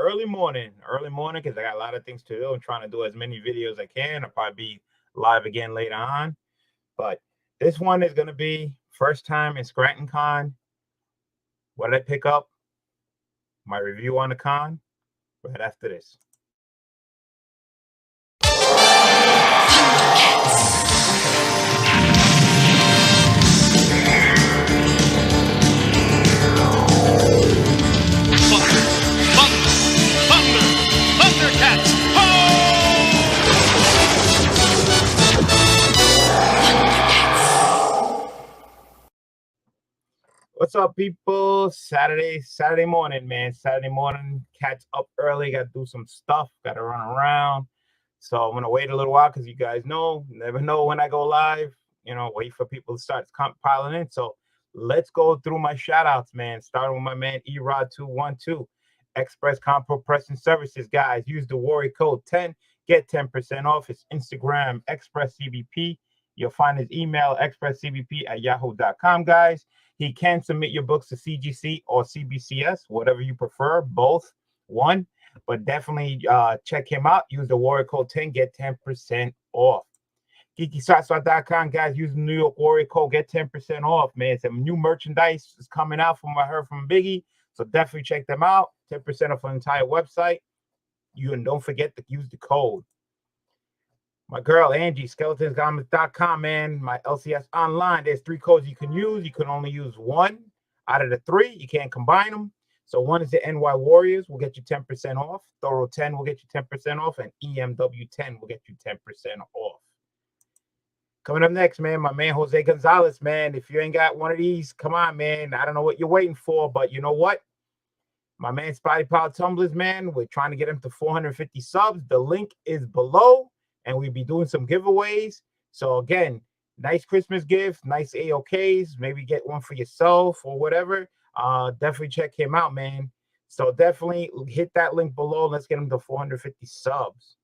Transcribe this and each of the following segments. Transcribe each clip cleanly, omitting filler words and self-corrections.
early morning, because I got a lot of things to do. I'm trying to do as many videos as I can. I'll probably be live again later on. But this one is going to be first time in Scranton Con. What did I pick up? My review on the con right after this. What's up, people? Saturday morning, man. Saturday morning, cats up early. Got to do some stuff. Got to run around. So I'm going to wait a little while because you guys know, never know when I go live. You know, wait for people to start piling in. So let's go through my shout outs, man. Starting with my man, Erod 212. Express Compo Pressing Services, guys. Use the warrior code 10. Get 10% off. His Instagram, Express CBP. You'll find his email, expresscbp@yahoo.com, guys. He can submit your books to CGC or CBCS, whatever you prefer, both, one. But definitely check him out. Use the warrior code 10, get 10% off. GeekySotswap.com, guys. Use the New York warrior code, get 10% off, man. Some new merchandise is coming out from what I heard from Biggie. So definitely check them out. 10% off the entire website. And don't forget to use the code. My girl, Angie, skeletonscomics.com, man. My LCS online. There's 3 codes you can use. You can only use one out of the 3. You can't combine them. So one is the NY Warriors will get you 10% off. Thoro 10 will get you 10% off. And EMW 10 will get you 10% off. Coming up next, man, my man, Jose Gonzalez, man. If you ain't got one of these, come on, man. I don't know what you're waiting for, but you know what? My man, Spotty Power Tumblers, man. We're trying to get him to 450 subs. The link is below. And we'll be doing some giveaways. So again, nice Christmas gift, nice AOKs. Maybe get one for yourself or whatever. Definitely check him out, man. So definitely hit that link below. Let's get him to 450 subs.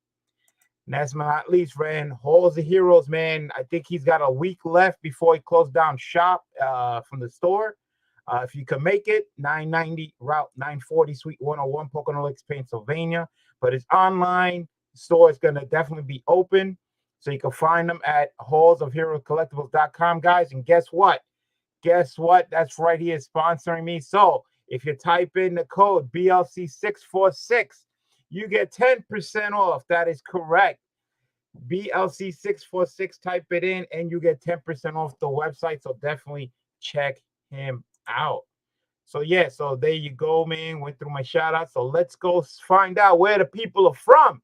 Last but not least, man, Halls of Heroes, man. I think he's got a week left before he closed down shop from the store. If you can make it, 990 Route 940, Suite 101, Pocono Lakes, Pennsylvania. But it's online. Store is going to definitely be open, so you can find them at hallsofheroescollectibles.com, guys. And guess what? That's right here sponsoring me. So if you type in the code BLC646, you get 10% off. That is correct. BLC646, type it in, and you get 10% off the website. So definitely check him out. So yeah, so there you go, man. Went through my shout out. So let's go find out where the people are from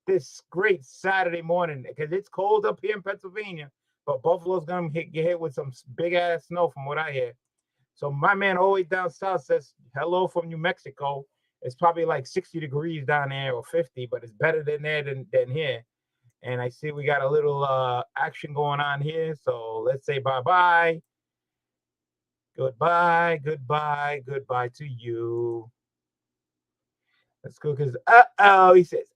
this great Saturday morning, because it's cold up here in Pennsylvania, but Buffalo's gonna get hit with some big ass snow from what I hear. So my man all the way down south says hello from New Mexico. It's probably like 60 degrees down there or 50, but it's better than there than here. And I see we got a little action going on here. So let's say bye-bye. Goodbye to you. Let's go, because he says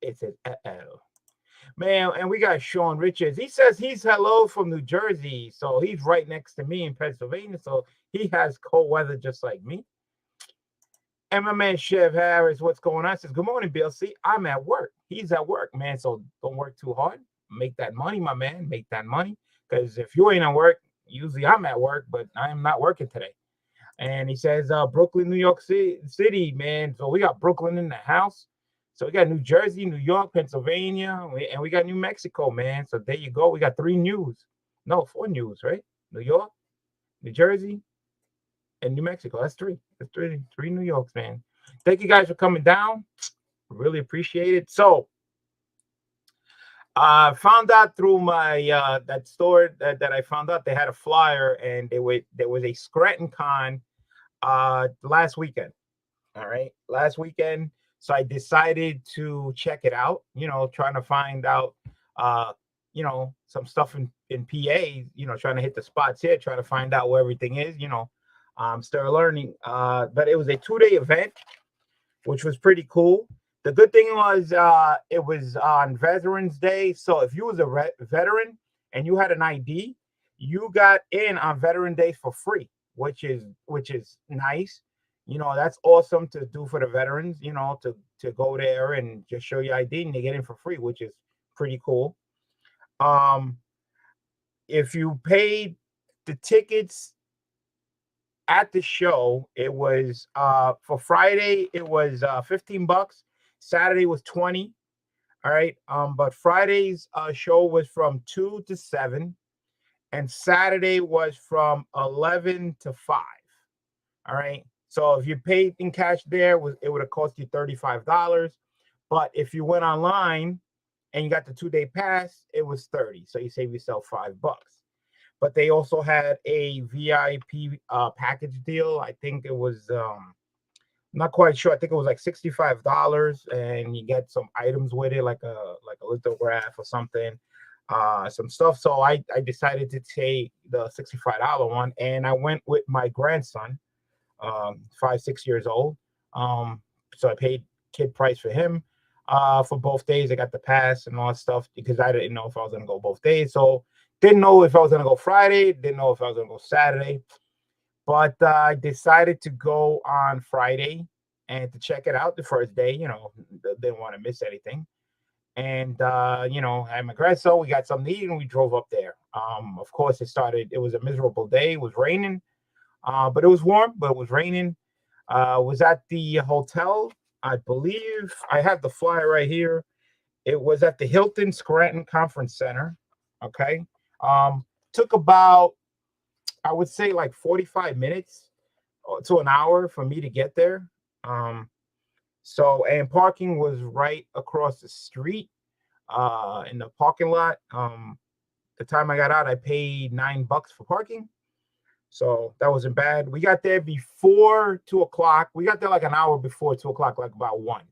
it says man. And we got Sean Richards. He says he's hello from New Jersey, so he's right next to me in Pennsylvania, so he has cold weather just like me. And my man Chev Harris, what's going on? Says good morning, BLC. I'm at work. He's at work, man, so don't work too hard. Make that money, my man. Make that money, because if you ain't at work, usually I'm at work, but I am not working today. And he says, Brooklyn, New York City, man. So we got Brooklyn in the house. So we got New Jersey, New York, Pennsylvania, and we got New Mexico, man. So there you go. We got 4 news, right? New York, New Jersey, and New Mexico. That's 3. That's 3 New Yorks, man. Thank you guys for coming down. Really appreciate it. So I found out through my that store that I found out they had a flyer, and there was a Scranton Con last weekend. All right, last weekend. So I decided to check it out. You know, trying to find out some stuff in PA. You know, trying to hit the spots here, trying to find out where everything is. You know, I'm still learning. But it was a 2-day event, which was pretty cool. The good thing was it was on Veterans Day. So if you was a veteran and you had an ID, you got in on Veteran Day for free, which is nice. you know, that's awesome to do for the veterans, you know, to go there and just show your ID and they get in for free, which is pretty cool. If you paid the tickets at the show, it was for Friday, it was $15. Saturday was 20. All right. But Friday's show was from 2 to 7, and Saturday was from 11 to 5. All right. So if you paid in cash there, it would have cost you $35. But if you went online and you got the 2-day pass, it was 30. So you save yourself $5. But they also had a VIP package deal. I think it was not quite sure. I think it was like $65, and you get some items with it, like a lithograph or something, some stuff. So I decided to take the $65 one, and I went with my grandson, 5-6 years old. So I paid kid price for him. For both days, I got the pass and all that stuff because I didn't know if I was gonna go both days. So didn't know if I was gonna go Friday. Didn't know if I was gonna go Saturday. But I decided to go on Friday and to check it out the first day. You know, didn't want to miss anything. And you know, I had my grandson. We got something to eat, and we drove up there. Of course, it was a miserable day. It was raining, but it was warm. But it was raining. Was at the hotel. I believe I have the flyer right here. It was at the Hilton Scranton Conference Center. Okay. Took about, I would say, like 45 minutes to an hour for me to get there. So, and parking was right across the street in the parking lot. The time I got out, I paid $9 for parking. So that wasn't bad. We got there before 2 o'clock. We got there like an hour before 2 o'clock, like about 1.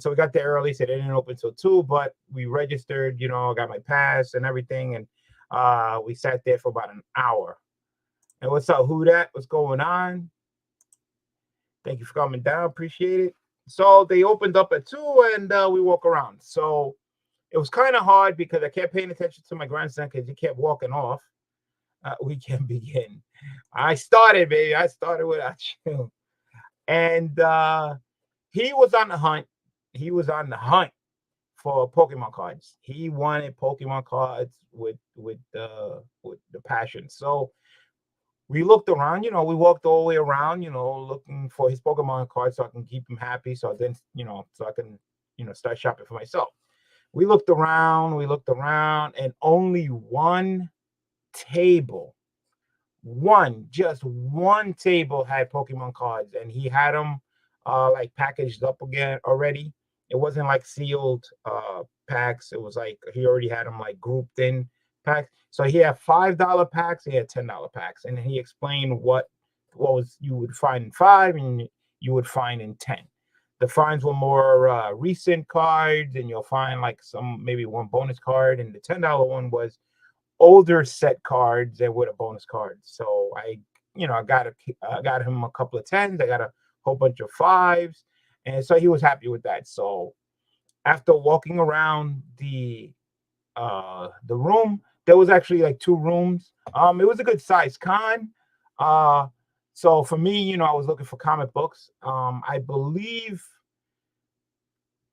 So we got there early, so they didn't open till 2, but we registered, you know, got my pass and everything, and we sat there for about an hour. And what's up, who that? What's going on? Thank you for coming down. Appreciate it. So they opened up at 2, and we walk around. So it was kind of hard because I kept paying attention to my grandson because he kept walking off. We can begin. I started, baby. I started without you. And he was on the hunt. He was on the hunt for Pokemon cards. He wanted Pokemon cards with the passion. So we looked around, you know, we walked all the way around, you know, looking for his Pokemon cards so I can keep him happy. So then, you know, so I can, you know, start shopping for myself. We looked around, and only one table, just one table had Pokemon cards, and he had them like packaged up again already. It wasn't like sealed packs. It was like he already had them like grouped in packs. So he had $5 packs, he had $10 packs, and he explained what was you would find in 5 and you would find in 10. The finds were more recent cards, and you'll find like maybe one bonus card, and the $10 one was older set cards and with a bonus card. So I got him a couple of 10s. I got a whole bunch of 5s, and so he was happy with that. So after walking around the room, there was actually like 2 rooms. It was a good size con. So for me, you know, I was looking for comic books. I believe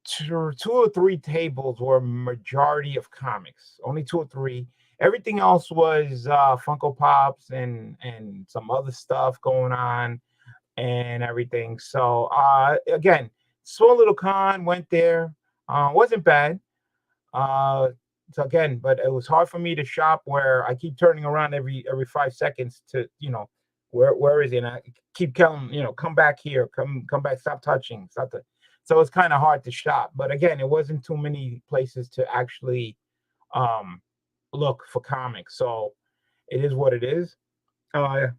2 or 3 tables were majority of comics. Only 2 or 3. Everything else was Funko Pops and some other stuff going on and everything. So again, small little con, went there. Wasn't bad. So again, but it was hard for me to shop where I keep turning around every 5 seconds to, you know, where is it? And I keep telling, you know, come back here, come back, stop touching, stop. So it's kind of hard to shop. But again, it wasn't too many places to actually look for comics. So it is what it is. The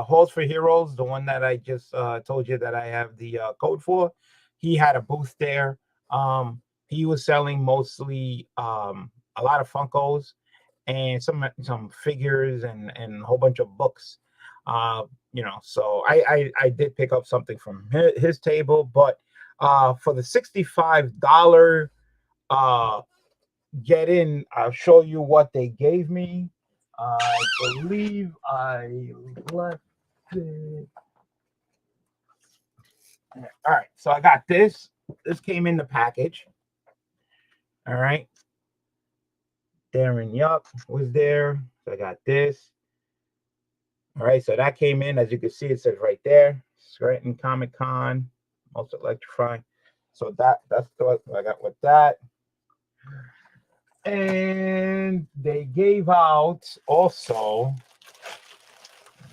Halls for Heroes, the one that I just told you that I have the code for, he had a booth there. He was selling mostly a lot of Funkos and some figures and a whole bunch of books. You know, so I did pick up something from his table, but for the $65 get in, I'll show you what they gave me. I believe I left it. All right, so I got this. This came in the package. All right. Darren Yuck was there. So I got this. All right, so that came in. As you can see, it says right there, Scranton Comic Con, most electrifying. So that's what I got with that. And they gave out also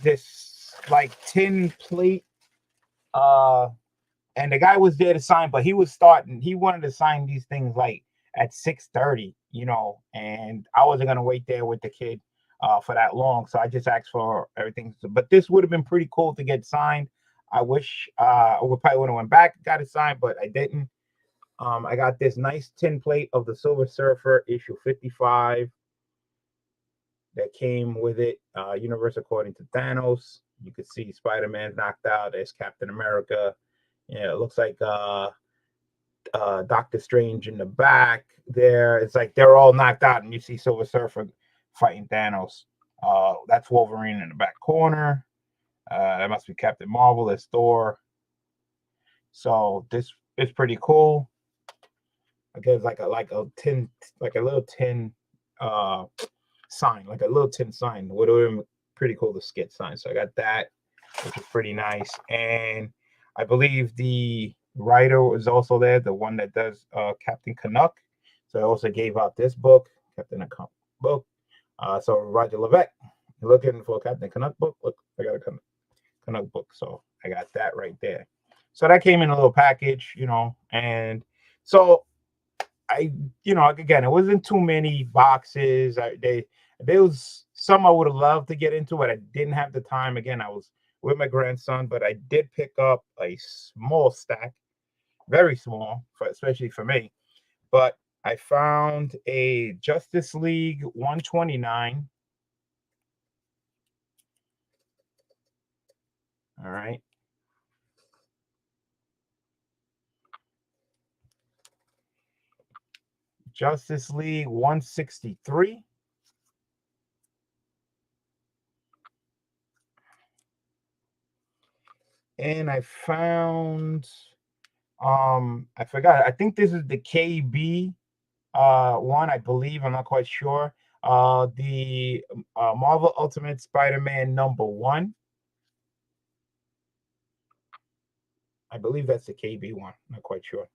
this like tin plate. And the guy was there to sign, but he wanted to sign these things like at 6:30, and I wasn't gonna wait there with the kid for that long. So I just asked for everything. But this would have been pretty cool to get signed. I wish I probably would have went back, got it signed, but I didn't. I got this nice tin plate of the Silver Surfer issue 55 that came with it. Universe according to Thanos. You could see Spider-Man's knocked out. There's Captain America. Yeah, it looks like Doctor Strange in the back there. It's like they're all knocked out, and you see Silver Surfer fighting Thanos. That's Wolverine in the back corner. That must be Captain Marvel. That's Thor. So this is pretty cool. I guess like a little tin sign, like a little tin sign. Would have been pretty cool to skit sign. So I got that, which is pretty nice. And I believe the writer was also there, the one that does Captain Canuck. So I also gave out this book, Captain Canuck book. So Roger Levesque, you're looking for a Captain Canuck book? Look, I got a Canuck book. So I got that right there. So that came in a little package, and so again, it wasn't too many boxes. There was some I would have loved to get into, but I didn't have the time. Again, I was with my grandson, but I did pick up a small stack, very small, especially for me. But I found a Justice League 129. All right. Justice League 163. And I found, I forgot. I think this is the KB one, I believe. I'm not quite sure. The Marvel Ultimate Spider-Man #1. I believe that's the KB one. Not quite sure.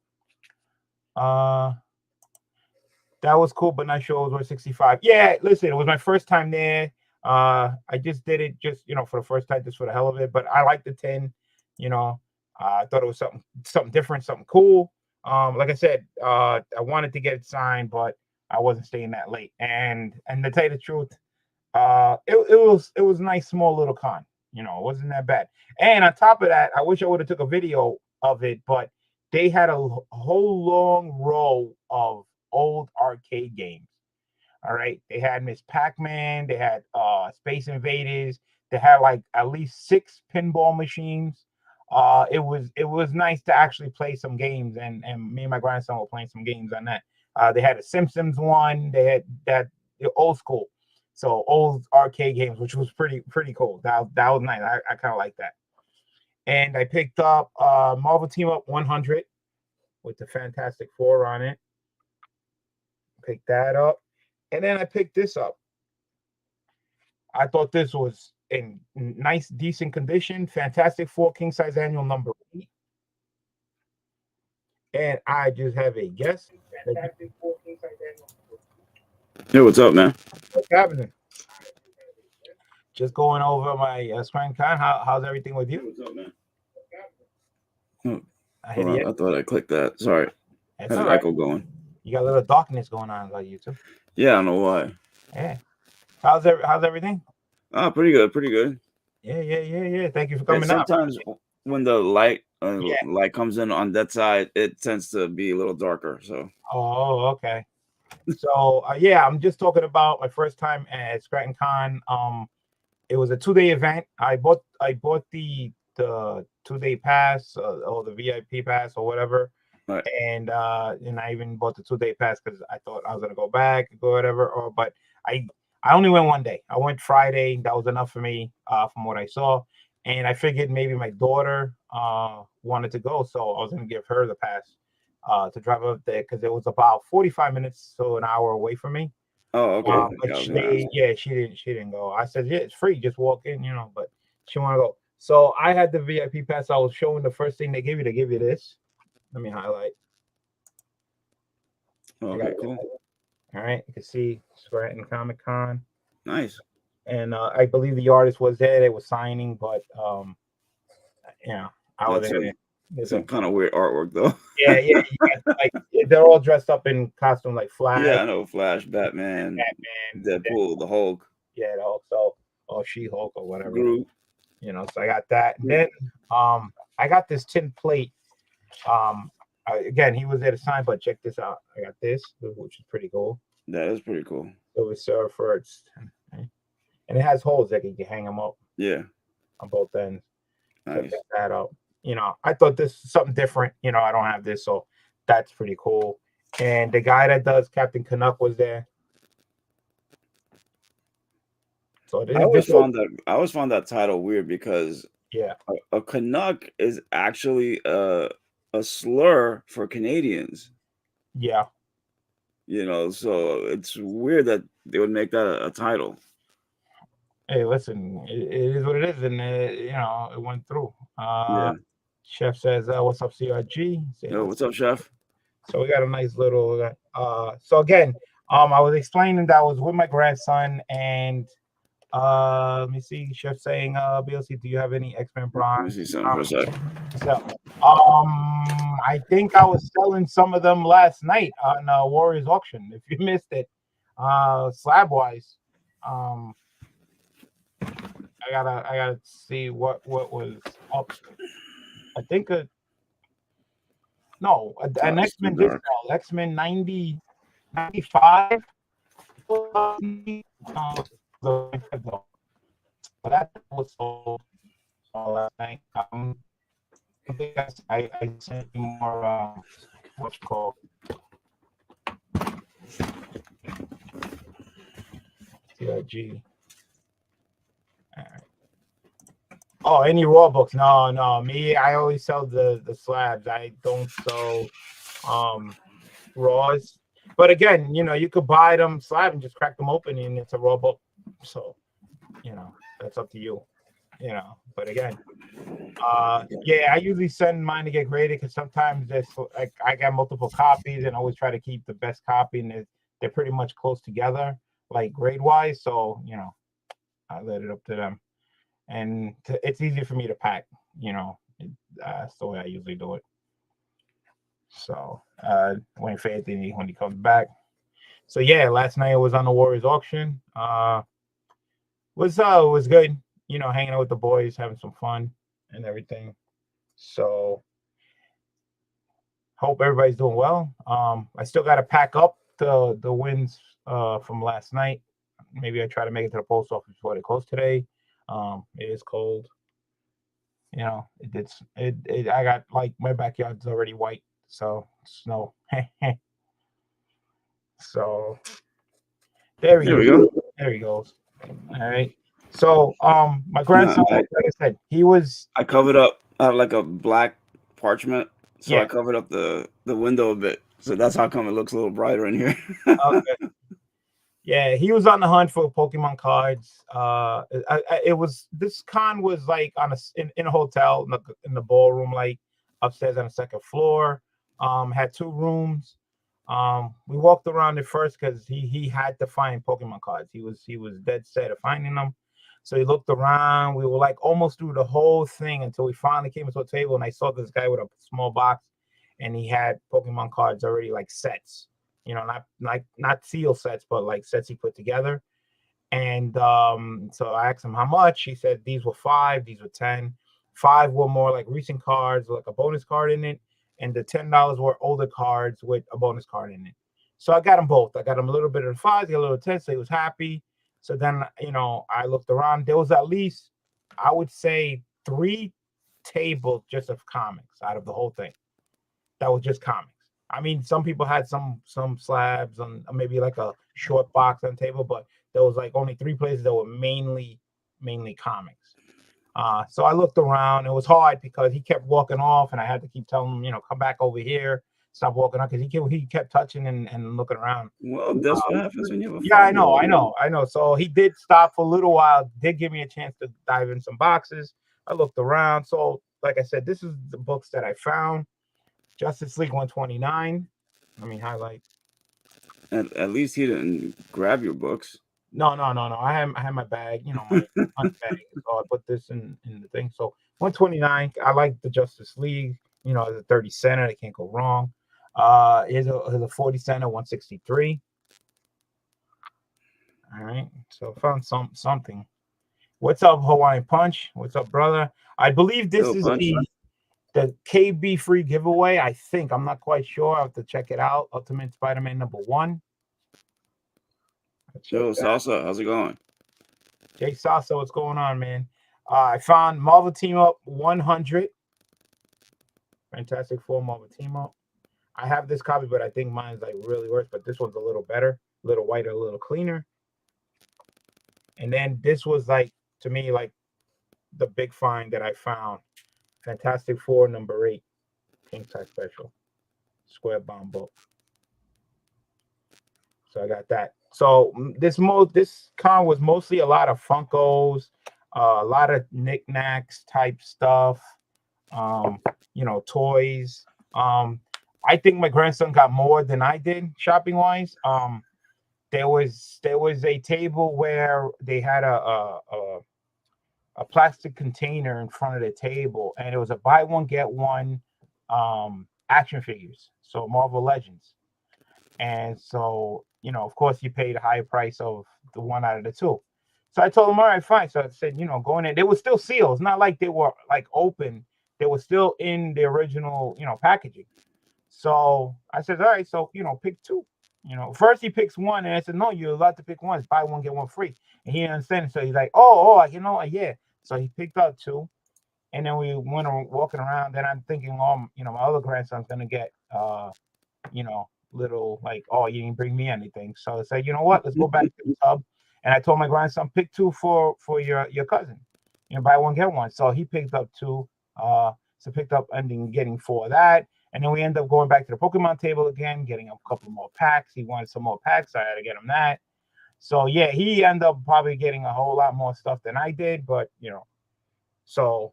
That was cool, but not sure it was 165. Yeah, listen, it was my first time there. I just did it just for the first time, just for the hell of it. But I like the 10. I thought it was something different, something cool. Like I said, I wanted to get it signed, but I wasn't staying that late. And to tell you the truth, it was a nice small little con. It wasn't that bad. And on top of that, I wish I would have took a video of it, but they had a whole long row of old arcade games. All right, they had Miss Pac-Man, they had Space Invaders, they had like at least 6 pinball machines. It was nice to actually play some games, and me and my grandson were playing some games on that. They had a Simpsons one, they had that old school, so old arcade games, which was pretty cool. That was nice. I kind of like that. And I picked up Marvel Team Up 100 with the Fantastic Four on it. Picked that up. And then I picked this up. I thought this was in nice, decent condition. Fantastic Four King Size Annual #8. And I just have a guess. Fantastic Four King Size Annual. Hey, what's up, man? What's happening? Just going over my Scranton. How's everything with you? What's up, man? I thought I clicked that. Sorry. That's Had an all right. echo going. You got a little darkness going on about you too. Yeah, I don't know why. Yeah. How's everything? Pretty good. Yeah. Thank you for coming out. Sometimes when the light comes in on that side, it tends to be a little darker. So. Oh, okay. So yeah, I'm just talking about my first time at Scranton Con. It was a 2-day event. I bought the 2-day pass or the VIP pass or whatever. Right. And I even bought the 2-day pass because I thought I was gonna go back or whatever. But I only went one day. I went Friday. That was enough for me from what I saw. and I figured maybe my daughter wanted to go, so I was gonna give her the pass to drive up there because it was about 45 minutes to an hour away from me. Oh, okay. But she didn't go. I said, yeah, it's free, just walk in, but she want to go. So I had the VIP pass. I was showing the first thing they give you. They give you this. Let me highlight. Okay, cool. All right, you can see Scranton Comic Con. Nice. And I believe the artist was there. They were signing, but I was in some kind of weird artwork though. Yeah. Like they're all dressed up in costume like Flash. Yeah, I know Flash, Batman, Deadpool, the Hulk. Yeah, the Hulk. So, or She-Hulk or whatever. Groot. So I got that. And then I got this tin plate. Again, he was there to sign, but check this out. I got this, which is pretty cool. That is pretty cool. It was served first. And it has holes that you can hang them up. Yeah. On both ends. Nice. So check that out. I thought this was something different. I don't have this, so that's pretty cool. And the guy that does Captain Canuck was there. So I always found that title weird because a Canuck is actually a slur for Canadians. Yeah. So it's weird that they would make that a title. Hey, listen, it is what it is, and it went through. Chef says, "What's up, CRG?" Yo, what's up, Chef? So we got a nice little. So again, I was explaining that I was with my grandson, and let me see. Chef saying, "BLC, do you have any X-Men bronze?" Let me see something for a sec. So, I think I was selling some of them last night on Warriors auction. If you missed it, slab wise, I gotta see what was up. I think an X-Men discount, X-Men 95. That was sold last night. I think I sent you more what's called CRG. Oh, any raw books? No. Me, I always sell the slabs. I don't sell raws. But again, you could buy them slab and just crack them open and it's a raw book. So, that's up to you. But again, I usually send mine to get graded because sometimes there's like I got multiple copies and I always try to keep the best copy and they're pretty much close together, like grade wise. So, I let it up to them. And it's easy for me to pack, that's the way I usually do it. So, waiting for Anthony when he comes back. So yeah, last night I was on the Warriors auction. Was good, hanging out with the boys, having some fun and everything. So, hope everybody's doing well. I still got to pack up the wins from last night. Maybe I try to make it to the post office before they close today. It is cold. I got like my backyard's already white, so snow. So there we go. There he goes. All right. So my grandson, like I said, I covered up like a black parchment, so Yeah. I covered up the window a bit. So that's how come it looks a little brighter in here. Okay. Yeah, he was on the hunt for Pokemon cards. This con was like in a hotel in the ballroom, like upstairs on the second floor. Had 2 rooms. We walked around it first because he had to find Pokemon cards. He was dead set of finding them. So he looked around. We were like almost through the whole thing until we finally came to a table and I saw this guy with a small box and he had Pokemon cards already, like sets. Not seal sets, but like sets he put together. And so I asked him how much. He said these were 5, these were 10. 5 were more like recent cards, like a bonus card in it, and the $10 were older cards with a bonus card in it. So I got them both. I got him a little bit of the 5, a little 10, so he was happy. So then, I looked around. There was at least, I would say, 3 tables just of comics out of the whole thing. That was just comics. I mean, some people had some slabs and maybe like a short box on the table, but there was like only 3 places that were mainly comics. So I looked around. It was hard because he kept walking off, and I had to keep telling him, come back over here, stop walking off, because he kept touching and looking around. Well, that's what happens when you have a yeah, I know. So he did stop for a little while, did give me a chance to dive in some boxes. I looked around. So, like I said, this is the books that I found. Justice League 129. Let me highlight. At least he didn't grab your books. No. I had my bag, my bag. So I put this in the thing. So 129. I like the Justice League. The 30 center. They can't go wrong. Here's a 40 center, 163. All right. So I found something. What's up, Hawaiian Punch? What's up, brother? I believe this is the KB free giveaway. I think. I'm not quite sure. I have to check it out. Ultimate Spider-Man #1. Yo, Salsa, how's it going? Jay Salsa, what's going on, man? I found Marvel Team Up 100. Fantastic Four Marvel Team Up. I have this copy, but I think mine's like really worse. But this one's a little better, a little whiter, a little cleaner. And then this was like, to me, like the big find that I found. Fantastic Four #8, King Tide Special, Square Bound book. So I got that. So this con was mostly a lot of Funkos, a lot of knickknacks type stuff, toys. I think my grandson got more than I did shopping wise. There was a table where they had a plastic container in front of the table, and it was a buy one get one action figures, so Marvel Legends. And so, of course, you paid a higher price of the one out of the two. So I told him, all right, fine. So I said, go in there. They were still sealed. It's not like they were like open. They were still in the original, packaging. So I said, all right, so, pick two. First he picks one, and I said, no, you're allowed to pick one. It's buy one, get one free. And he didn't understand it. So he's like, yeah. So he picked up two. And then we went walking around. Then I'm thinking, my other grandson's going to get, little like, oh, you didn't bring me anything. So I said, you know what, let's go back to the tub. And I told my grandson, pick two for your cousin, buy one get one. So he picked up two, picked up ending getting 4 of that. And then we end up going back to the Pokemon table again, getting a couple more packs. He wanted some more packs, so I had to get him that. So yeah, he ended up probably getting a whole lot more stuff than I did, but so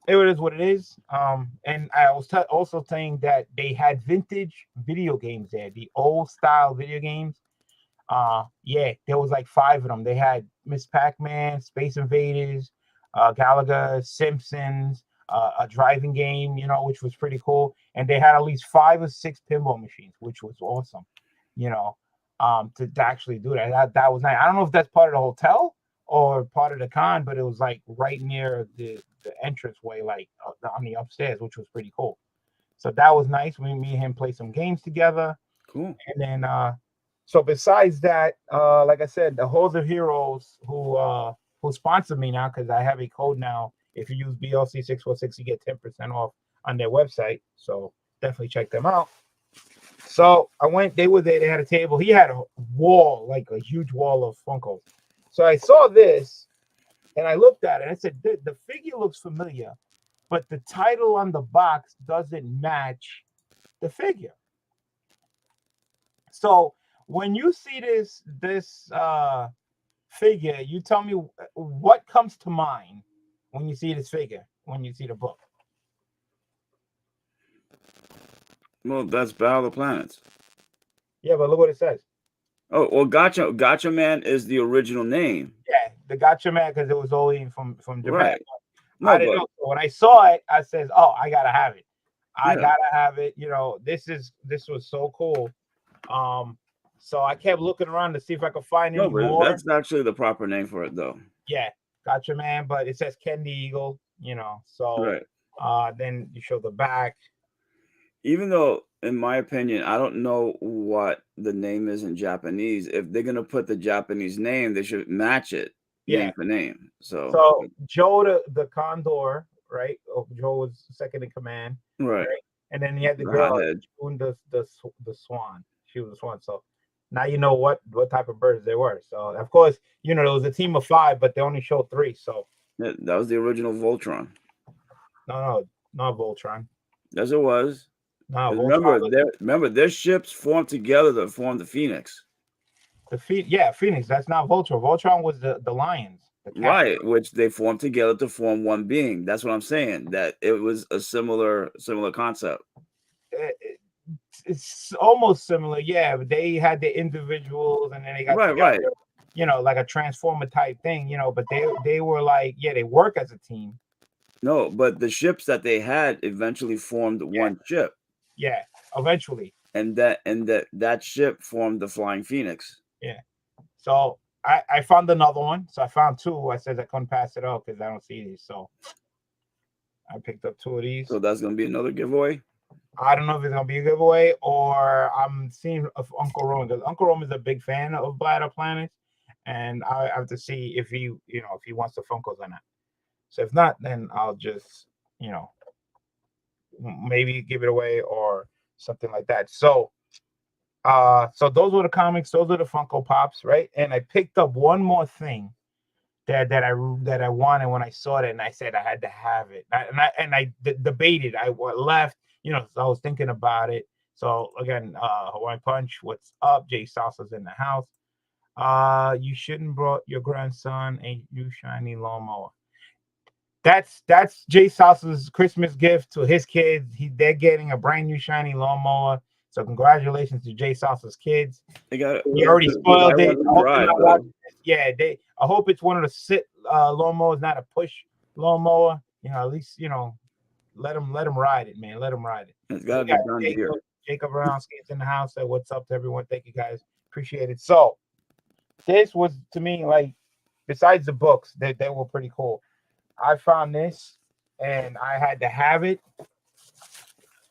it is what it is. And I was also saying that they had vintage video games there, the old style video games. Yeah, there was like 5 of them. They had Miss Pac-Man, Space Invaders, Galaga, Simpsons, a driving game, which was pretty cool. And they had at least 5 or 6 pinball machines, which was awesome. To actually do that. That was nice. I don't know if that's part of the hotel or part of the con, but it was like right near the entranceway, like on the upstairs, which was pretty cool. So that was nice. Me and him play some games together. Cool. And then so besides that, like I said, the Halls of Heroes who sponsored me now, because I have a code now. If you use BLC646, you get 10% off on their website. So definitely check them out. So I went, they were there, they had a table. He had a wall, like a huge wall of Funkos. So I saw this and I looked at it and I said, the figure looks familiar, but the title on the box doesn't match the figure. So when you see this figure, you tell me what comes to mind when you see this figure, when you see the book. Well, that's Battle of the Planets. Yeah, but look what it says. Oh, well, Gotcha Man is the original name. Yeah, the Gotcha Man, because it was only from Japan. Right. No, I didn't know. So when I saw it, I said, "Oh, I gotta have it. I gotta have it." This was so cool. So I kept looking around to see if I could find any more. That's actually the proper name for it, though. Yeah, Gotcha Man, but it says Ken the Eagle. So right. Then you show the back. Even though, in my opinion, I don't know what the name is in Japanese. If they're gonna put the Japanese name, they should match it name for name. So Joe the Condor, right? Joe was second in command, right? And then he had the girl, the swan. She was a swan. So now you know what type of birds they were. So of course, there was a team of 5, but they only showed 3. So That was the original Voltron. No, not Voltron. Yes, it was. No, Remember, their ships formed together to form the Phoenix. Phoenix. That's not Voltron. Voltron was the lions. The cat. Right, which they formed together to form one being. That's what I'm saying. That it was a similar concept. It's almost similar, yeah. But they had the individuals, and then they got right. You know, like a transformer type thing. You know, but they were like, yeah, they work as a team. No, but the ships that they had eventually formed one ship. Yeah, eventually. And that ship formed the Flying Phoenix. Yeah. So I found another one. So I found two. I said I couldn't pass it up because I don't see these. So I picked up two of these. So that's gonna be another giveaway. I don't know if it's gonna be a giveaway or I'm seeing of Uncle Roman, because Uncle Roman is a big fan of Bladder Planets, and I have to see if he wants the Funkos or not. So if not, then I'll just maybe give it away or something like that. So so those were the comics, those are the Funko Pops, right? And I picked up one more thing that I wanted when I saw it, and I said I had to have it. And I debated. I left, so I was thinking about it. So again, Hawaiian Punch, what's up? Jay Salsa's in the house. You shouldn't brought your grandson a new shiny lawnmower. That's Jay Salsa's Christmas gift to his kids. They're getting a brand new shiny lawnmower. So congratulations to Jay Salsa's kids. They got it. He already spoiled it. I hope it's one of the sit lawnmowers, not a push lawnmower. At least let him ride it, man. Let him ride it. It's got to be done here. Jacob Brown skates in the house. Said, "What's up to everyone? Thank you guys, appreciate it." So this was, to me, like, besides the books, they were pretty cool. I found this and I had to have it.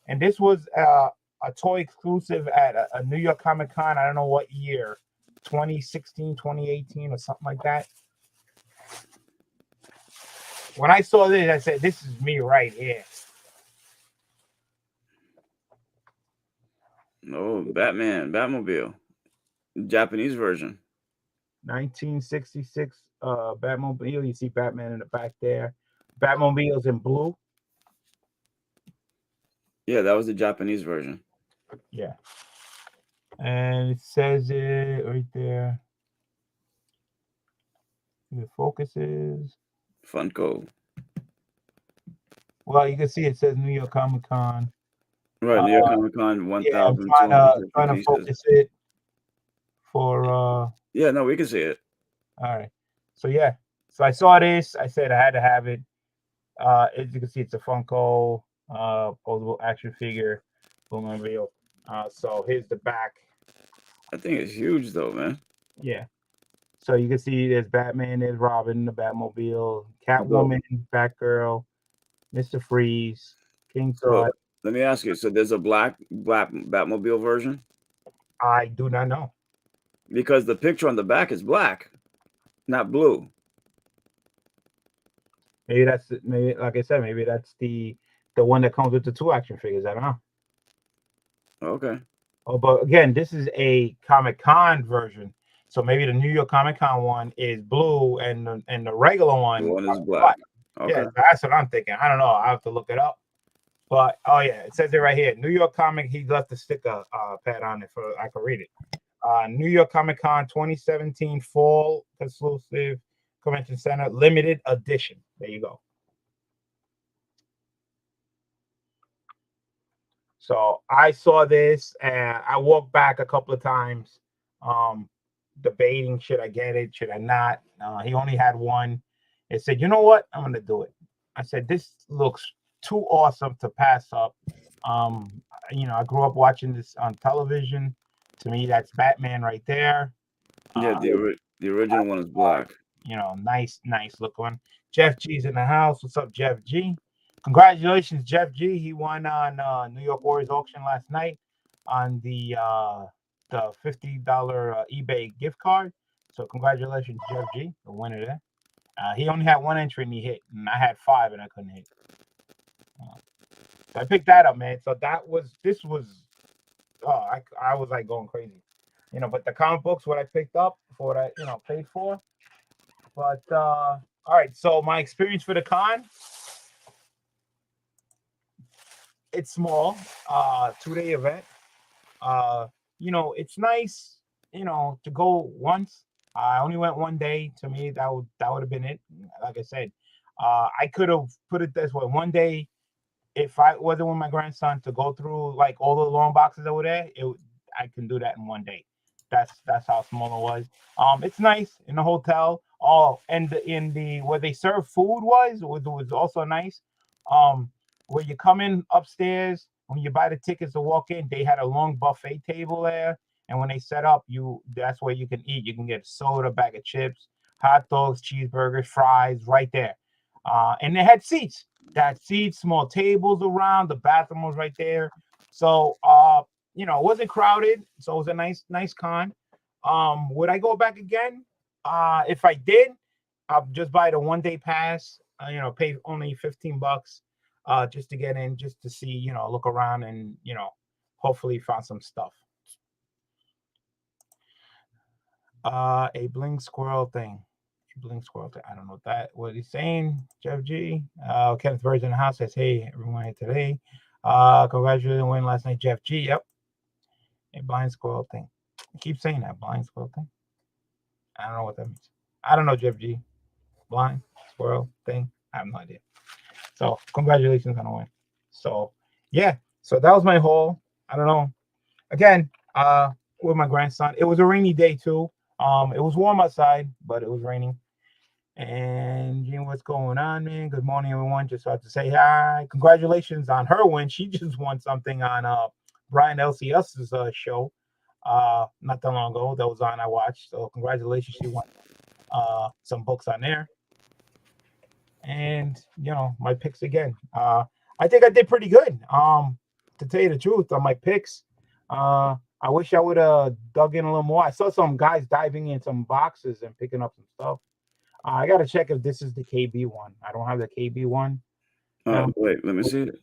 And this was a toy exclusive at a New York Comic Con. I don't know what year, 2016, 2018, or something like that. When I saw this, I said, this is me right here. Oh, Batmobile, Japanese version. 1966 Batmobile. You see Batman in the back there. Batmobile's in blue. Yeah, that was the Japanese version. Yeah. And it says it right there. The focuses. Funko. Well, you can see it says New York Comic Con. Right, New York Comic Con 1,000. Yeah, I'm trying to focus it for yeah, no, we can see it. All right. So yeah. So I saw this. I said I had to have it. As you can see, it's a Funko foldable action figure. Reveal. So here's the back. I think it's huge though, man. Yeah. So you can see there's Batman, there's Robin, the Batmobile, Catwoman, Batgirl, Mr. Freeze, King Tut. Let me ask you. So there's a black Batmobile version? I do not know. Because the picture on the back is black, not blue. Maybe like I said, maybe that's the one that comes with the two action figures. I don't know. Okay. Oh, but again, this is a Comic-Con version. So maybe the New York Comic-Con one is blue and the regular one is black. Okay. Yeah, that's what I'm thinking. I don't know. I have to look it up. But oh yeah, it says it right here. New York Comic. He left the sticker pad on it for I can read it. New York Comic Con 2017 Fall Exclusive Convention Center Limited Edition. There you go. So I saw this and I walked back a couple of times, debating, should I get it, should I not? He only had one. It said, you know what? I'm gonna do it. I said, this looks too awesome to pass up. I grew up watching this on television. To me, that's Batman right there. Yeah, the original one is black. Nice look one. Jeff G's in the house. What's up, Jeff G? Congratulations, Jeff G. He won on New York Warriors auction last night on the $50 eBay gift card. So congratulations, Jeff G, the winner there. He only had one entry and he hit, and I had 5 and I couldn't hit. So I picked that up, man. So I was like going crazy, but the comic books, what I picked up for what I paid for. But All right. So my experience for the con, it's small, 2-day event. You know, it's nice, you know, to go once. I only went one day. To me, that would have been it. Like I said, I could have put it this way: one day, if I wasn't with my grandson, to go through like all the long boxes over there, I can do that in one day. That's how small it was. It's nice in the hotel. Oh, and in the where they serve food was also nice. Where you come in upstairs, when you buy the tickets to walk in, they had a long buffet table there. And when they set up, that's where you can eat. You can get soda, bag of chips, hot dogs, cheeseburgers, fries, right there. And they had seats. That seats, small tables around. The bathroom was right there. So you know, it wasn't crowded, so it was a nice con. Would I go back again? If I did, I'll just buy the 1-day pass. You know, pay only $15, just to get in, just to see, you know, look around, and you know, hopefully find some stuff. A bling squirrel thing. Bling squirrel thing. I don't know what he's saying. Jeff G. Kenneth Virgin in the house says, "Hey, everyone here today. Congratulations on winning last night, Jeff G." Yep. A blind squirrel thing. I keep saying that blind squirrel thing. I don't know what that means. I don't know, Jeff G. Blind squirrel thing. I have no idea. So congratulations on the win. So yeah. So that was my haul. I don't know. Again, with my grandson. It was a rainy day too. It was warm outside, but it was raining. And you know what's going on, man? Good morning, everyone. Just had to say hi. Congratulations on her win. She just won something on Brian LCS's show not that long ago. That was on. I watched. So congratulations, she won some books on there. And you know, my picks again. I think I did pretty good. To tell you the truth, on my picks, I wish I would have dug in a little more. I saw some guys diving in some boxes and picking up some stuff. I got to check if this is the KB one. I don't have the KB one. Wait, let me see it.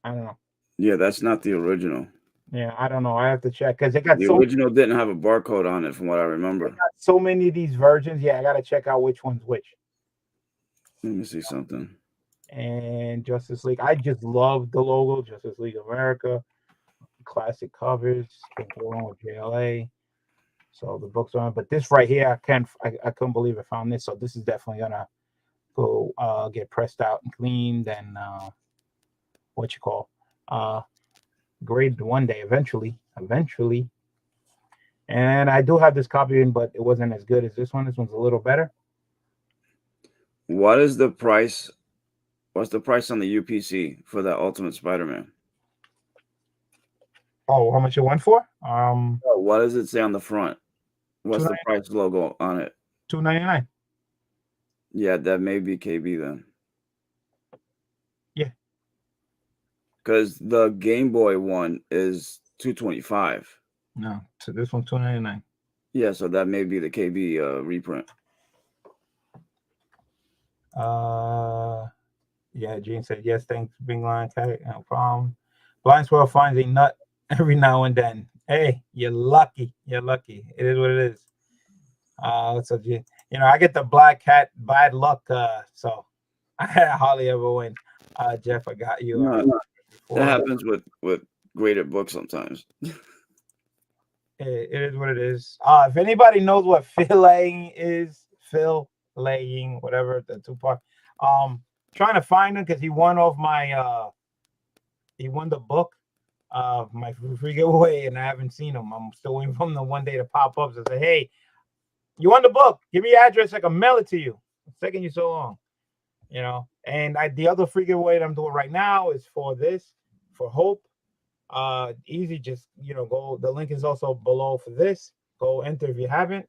I don't know. Yeah, that's not the original. Yeah, I don't know. I have to check because it got the original didn't have a barcode on it, from what I remember. Got so many of these versions. Yeah, I got to check out which one's which. Let me see something. And Justice League. I just love the logo, Justice League of America. Classic covers. Going with JLA. So the books are on, but this right here, I couldn't believe I found this. So this is definitely gonna go get pressed out and cleaned and graded one day eventually. And I do have this copy in, but it wasn't as good as this one. This one's a little better. What is the price? What's the price on the UPC for that Ultimate Spider-Man? Oh, how much it went for? What does it say on the front? What's the price logo on it? $2.99. Yeah, that may be KB then. Yeah. Because the Game Boy one is $225. No, so this one's $2.99. Yeah, so that may be the KB reprint. Yeah, Gene said yes. Thanks, Bing Line Tag. No problem. Blind Squirrel finds a nut every now and then. Hey, you're lucky. You're lucky. It is what it is. So you know, I get the black cat bad luck. So I hardly ever win. Jeff, I got you. That happens with graded books sometimes. It is what it is. If anybody knows what filleting is, whatever the 2-part. Trying to find him because he won off my he won the book of my free giveaway, and I haven't seen him. I'm still waiting for him the one day to pop up and say, "Hey, you won the book. Give me your address. I can mail it to you." It's taking you so long, you know. And the other free giveaway that I'm doing right now is for Hope. Easy, just go. The link is also below for this. Go enter if you haven't.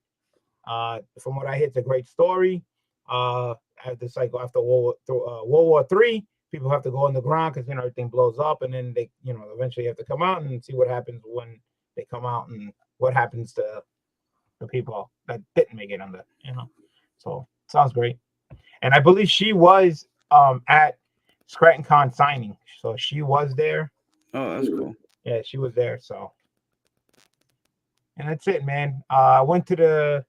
From what I hear, it's a great story. After World War III, people have to go underground because everything blows up, and then they eventually have to come out and see what happens when they come out and what happens to the people that didn't make it under. So sounds great. And I believe she was at Scranton Con signing, so she was there. Oh, that's cool. Yeah, she was there. So And that's it, man. I went to the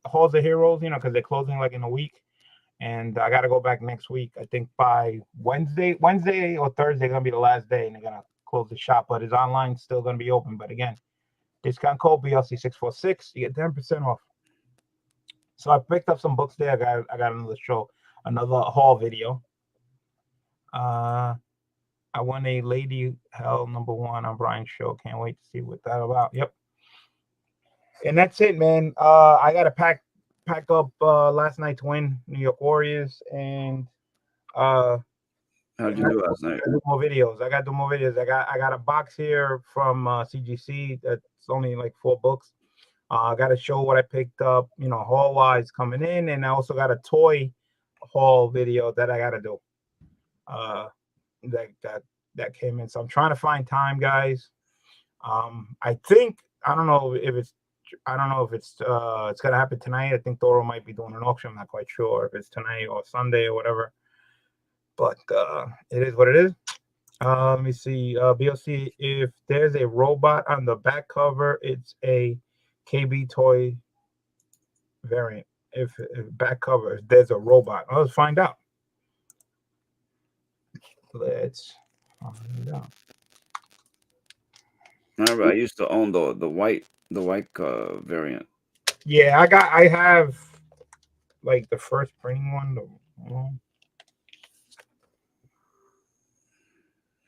Halls of Heroes, you know, because they're closing like in a week. And I got to go back next week. I think by Wednesday or Thursday going to be the last day, and they're going to close the shop. But it's online, still going to be open. But again, discount code BLC646. You get 10% off. So I picked up some books there. I got another haul video. I won a Lady Hell #1 on Brian's show. Can't wait to see what that's about. Yep. And that's it, man. I got to pack up last night's win, New York Warriors, and how'd you do last night? I do more videos. I got a box here from CGC that's only like 4 books. I got to show what I picked up, you know, haul wise coming in, and I also got a toy haul video that I got to do. That came in. So I'm trying to find time, guys. I don't know if it's gonna happen tonight. I think Thoro might be doing an auction. I'm not quite sure if it's tonight or Sunday or whatever. But it is what it is. Let me see. BLC, if there's a robot on the back cover, it's a KB toy variant. If back cover, if there's a robot, let's find out. Let's find out. Remember, I used to own the white variant. Yeah, I have like the first printing one. All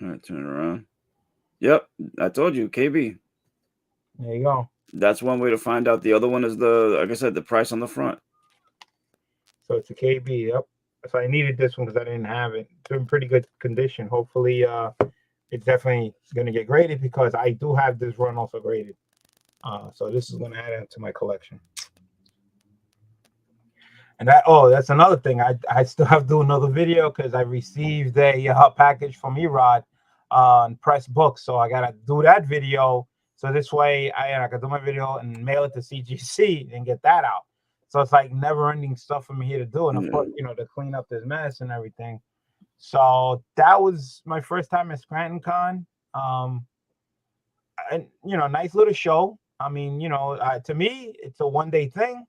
right, turn it around. Yep, I told you, KB. There you go. That's one way to find out. The other one is like I said, the price on the front. So it's a KB. Yep. So I needed this one because I didn't have it. It's in pretty good condition. Hopefully, it's definitely going to get graded because I do have this run also graded. So this is going to add into my collection. And that's another thing. I still have to do another video because I received a package from Erod on Press Books. So I got to do that video. So this way I can do my video and mail it to CGC and get that out. So it's like never ending stuff for me here to do. And of course, you know, to clean up this mess and everything. So that was my first time at Scranton Con. And, you know, nice little show. I mean, you know, to me, it's a one-day thing.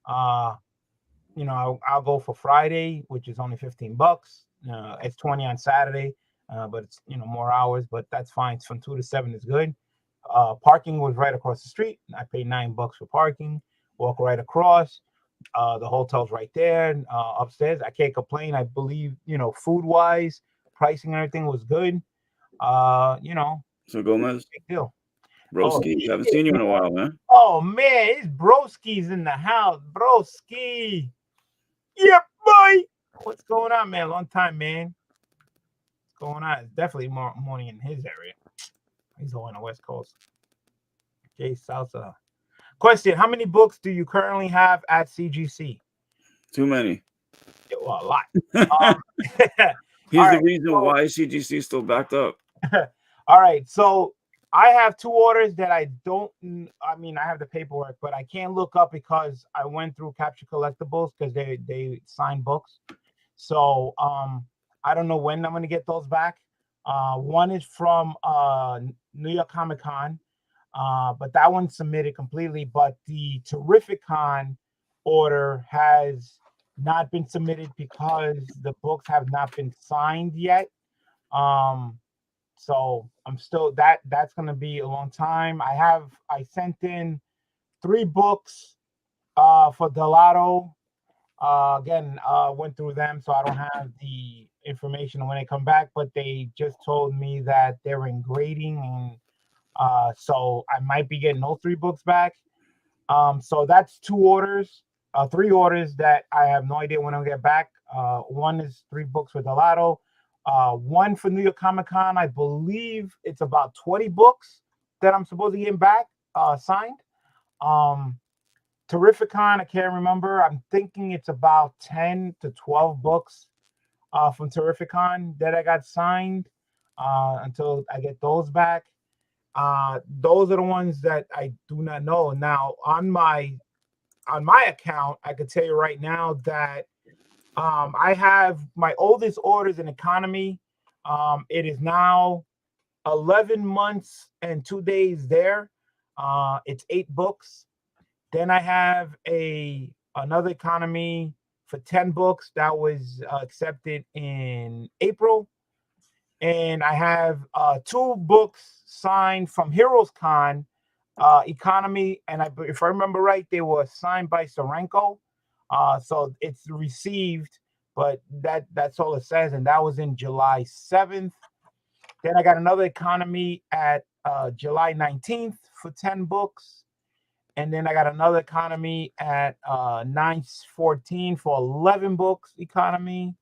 You know, I'll go for Friday, which is only $15. It's 20 on Saturday, but it's, you know, more hours, but that's fine. It's from 2 to 7 is good. Parking was right across the street. I paid $9 for parking. Walk right across. The hotel's right there, upstairs. I can't complain. I believe, you know, food-wise, pricing and everything was good. You know. So Gomez, big deal. Broski, haven't seen you in a while, man. Oh man, it's Broski's in the house. Broski. Yeah, boy. What's going on, man? Long time, man. What's going on? It's definitely more morning in his area. He's on the West Coast. Jay Salsa. Question: how many books do you currently have at CGC? Too many. Yeah, well, a lot. He's the reason why CGC is still backed up. All right, so I have 2 orders that I have the paperwork, but I can't look up because I went through Capture Collectibles because they sign books. So I don't know when I'm going to get those back. One is from New York Comic Con. But that one's submitted completely. But the Terrificon order has not been submitted because the books have not been signed yet. So I'm still that's gonna be a long time. I sent in 3 books for Delato. Again, went through them, so I don't have the information when they come back, but they just told me that they're in grading and so I might be getting those 3 books back. So that's 2 orders, 3 orders that I have no idea when I'll get back. One is 3 books for Delato. One for New York Comic Con. I believe it's about 20 books that I'm supposed to get back signed. Terrificon, I can't remember. I'm thinking it's about 10 to 12 books from Terrificon that I got signed until I get those back. Those are the ones that I do not know. Now on my account, I could tell you right now that I have my oldest orders in economy. It is now 11 months and 2 days there. It's 8 books. Then I have another economy for 10 books that was accepted in April. And I have 2 books signed from Heroes Con economy. And if I remember right, they were signed by Sorenko. So it's received, but that's all it says. And that was in July 7th. Then I got another economy at July 19th for 10 books. And then I got another economy at 9/14 for 11 books economy.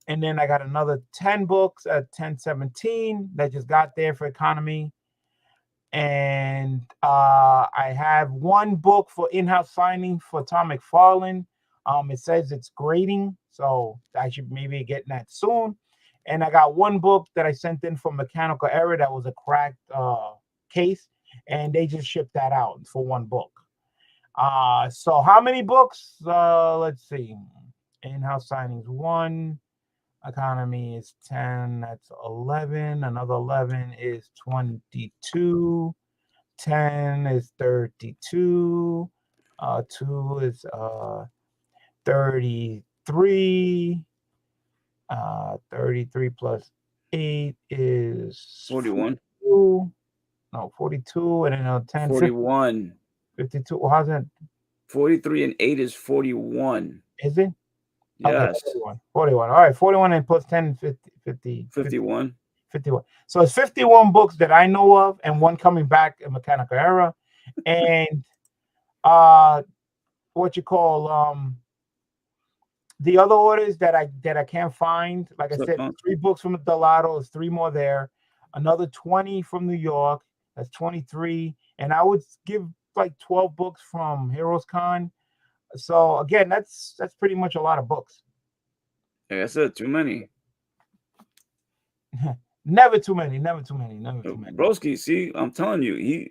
And then I got another 10 books at 10/17 that just got there for economy. And I have 1 book for in-house signing for Tom McFarlane. It says it's grading, so I should maybe get that soon. And I got 1 book that I sent in from Mechanical Error that was a cracked case, and they just shipped that out for 1 book. So how many books? Let's see. In-house signings 1. Economy is 10. That's 11. Another 11 is 22. 10 is 32. 2 is 33. 33 plus 8 is 41. 42. No, 42. And then 10. 41. 52. Well, how's that? 43 and 8 is 41. Is it? Yes. Okay, 41. All right, 41 and plus 10, 50. 51. 51. So it's 51 books that I know of, and 1 coming back in Mechanical Era. And what you call the other orders that I can't find, like I said, 3 books from the Delato, there's 3 more there. Another 20 from New York, that's 23. And I would give like 12 books from Heroes Con. So again, that's pretty much a lot of books. Like I said, too many. Never too many. Never too many. Broski, see, I'm telling you,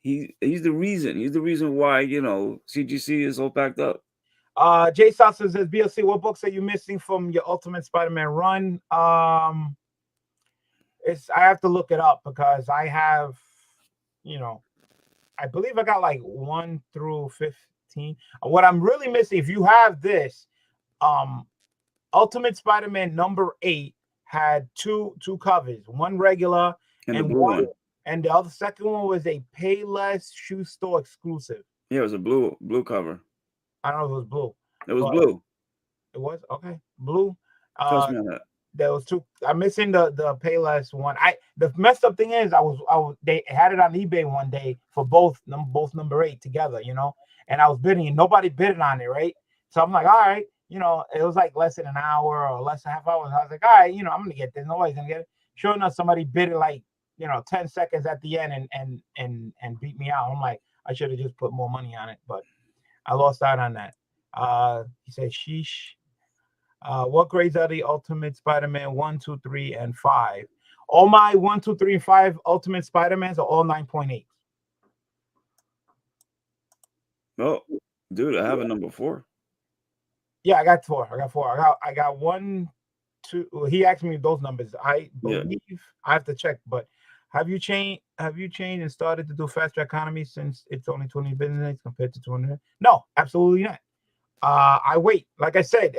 he's the reason. He's the reason why, CGC is all packed up. Jay Saucer says, BLC, what books are you missing from your Ultimate Spider-Man run? I have to look it up because I have, I believe I got like 1 through 15. What I'm really missing, if you have this, Ultimate Spider-Man number 8 had two covers, 1 regular and 1, and the second one was a Payless shoe store exclusive. Yeah, it was a blue cover. I don't know if it was blue. It was blue. It was okay, blue. Trust me on that. There was 2. I'm missing the Payless one. The messed up thing is they had it on eBay one day for both number 8 together, and I was bidding and nobody bidded on it, right? So I'm like, all right, it was like less than an hour or less than half hour. I was like, all right, I'm gonna get this. Nobody's gonna get it. Sure enough, somebody bid it like 10 seconds at the end and beat me out. I'm like, I should have just put more money on it, but I lost out on that. He said, sheesh. What grades are the Ultimate Spider-Man 1, 2, 3, and 5? All my 1, 2, 3, and 5 Ultimate Spider-Mans are all 9.8. Oh, dude, I have a number 4. Yeah, I got 4. I got 1, 2. Well, he asked me those numbers. I believe I have to check, but have you changed and started to do faster economy since it's only 20 business days compared to 200? No, absolutely not. I wait. Like I said,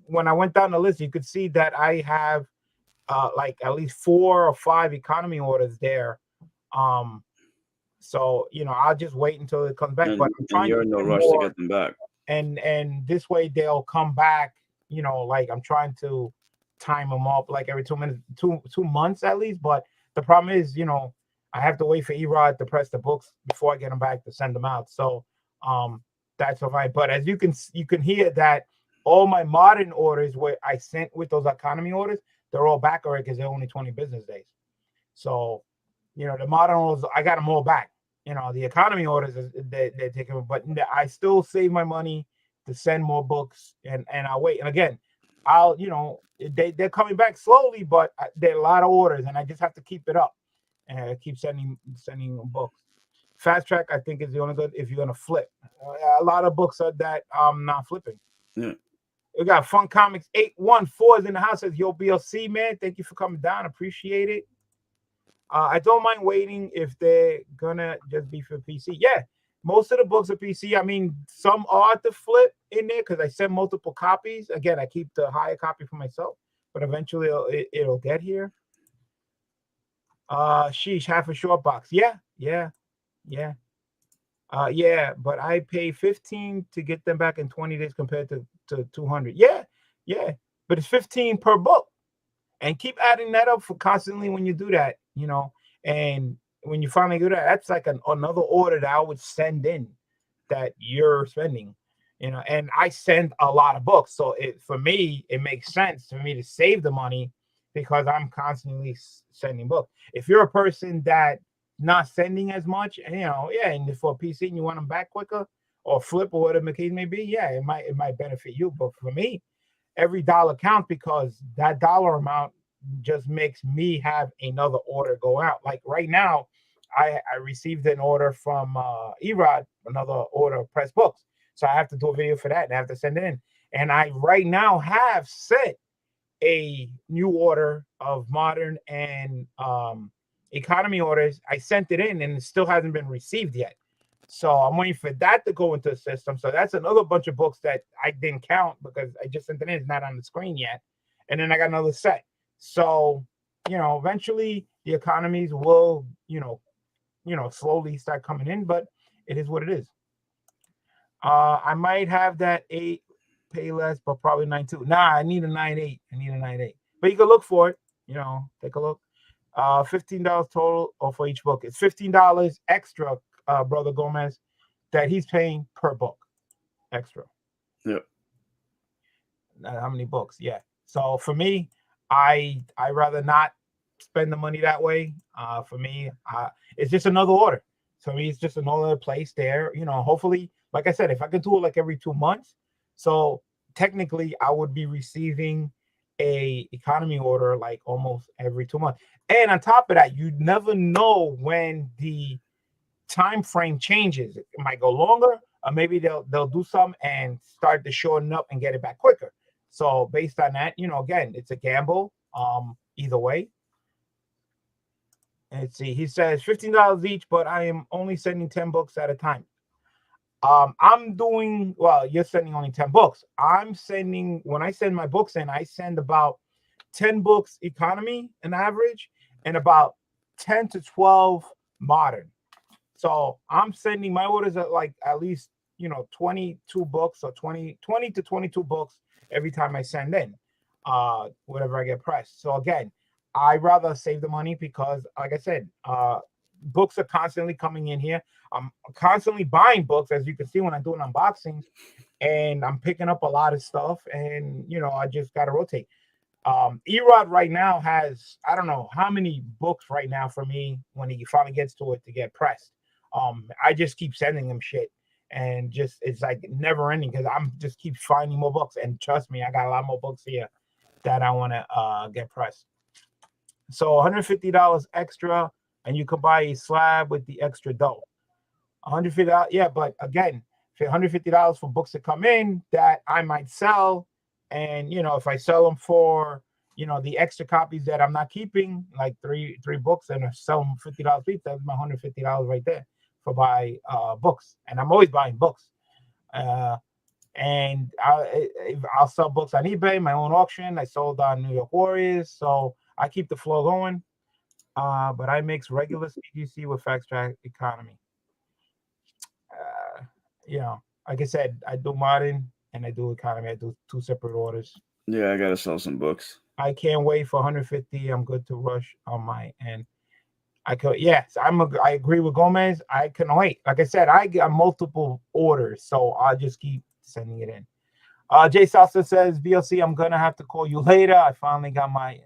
when I went down the list, you could see that I have like at least 4 or 5 economy orders there. So I'll just wait until it comes back. But I'm trying you're in no rush to get them back. And this way they'll come back. Like I'm trying to time them up like every 2 minutes, 2 months at least. But the problem is, I have to wait for Erod to press the books before I get them back to send them out. So that's all right. But as you can hear that all my modern orders where I sent with those economy orders, they're all back already because they're only 20 business days. So, the modern orders, I got them all back. The economy orders, they're taking, but I still save my money to send more books and I'll wait. And again, they're coming back slowly, but there are a lot of orders and I just have to keep it up and keep sending books. Fast Track, I think, is the only good if you're gonna flip. A lot of books are that I'm not flipping. Yeah. We got Fun Comics 814 in the house. Says, yo, BLC, man, thank you for coming down. Appreciate it. I don't mind waiting if they're gonna just be for PC. Yeah, most of the books are PC. I mean, some are to flip in there because I send multiple copies. Again, I keep the higher copy for myself, but eventually it'll get here. Sheesh, half a short box. Yeah. Yeah, but I pay 15 to get them back in 20 days compared to 200. Yeah, but it's 15 per book. And keep adding that up for constantly when you do that, and when you finally do that, that's like another order that I would send in that you're spending, and I send a lot of books. So for me, it makes sense for me to save the money because I'm constantly sending books. If you're a person that not sending as much, and and for a PC and you want them back quicker or flip or whatever the case may be, yeah, it might benefit you. But for me, every dollar counts because that dollar amount just makes me have another order go out. Like right now, I received an order from Erod, another order of press books. So I have to do a video for that and I have to send it in. And I right now have sent a new order of modern and economy orders. I sent it in and it still hasn't been received yet. So I'm waiting for that to go into the system. So that's another bunch of books that I didn't count because I just sent it in. It's not on the screen yet. And then I got another set. So, eventually the economies will, slowly start coming in, but it is what it is. I might have that 8 pay less, but probably 9.2. Nah, I need a 9.8. But you can look for it, take a look. $15 total or for each book. It's $15 extra, Brother Gomez, that he's paying per book extra. Yeah. How many books? Yeah. So for me, I rather not spend the money that way. For me, it's just another order. So me, it's just another place there. Hopefully, like I said, if I could do it like every 2 months, so technically I would be receiving a economy order like almost every 2 months. And on top of that, you never know when the time frame changes. It might go longer, or maybe they'll do something and start to shorten up and get it back quicker. So based on that, again, it's a gamble. Either way. Let's see. He says $15 each, but I am only sending 10 books at a time. I'm doing well. You're sending only 10 books. I'm sending when I send my books in, I send about 10 books economy, an average, and about 10 to 12 modern. So I'm sending my orders at like at least 22 books or 20 to 22 books every time I send in whatever I get pressed. So again, I rather save the money because, like I said, books are constantly coming in here. I'm constantly buying books, as you can see when I'm doing unboxings, and I'm picking up a lot of stuff, and I just gotta rotate. Erod right now has I don't know how many books right now for me when he finally gets to it to get pressed. I just keep sending him shit, and just it's like never ending because I'm just keep finding more books, and trust me, I got a lot more books here that I want to get pressed. So $150 extra, and you could buy a slab with the extra dough. $150, yeah, but again, $150 for books that come in that I might sell, and if I sell them for the extra copies that I'm not keeping, like three books, and I sell them $50 each, that's my $150 right there for buy books, and I'm always buying books. And I'll sell books on eBay, my own auction. I sold on New York Warriors, so I keep the flow going. But I mix regular CGC with Fact Track Economy. Like I said, I do modern and I do economy. I do 2 separate orders. Yeah, I gotta sell some books. I can't wait for 150. I'm good to rush on my end. I agree with Gomez. I can wait. Like I said, I got multiple orders, so I'll just keep sending it in. Jay Salsa says, VLC, I'm gonna have to call you later. I finally got my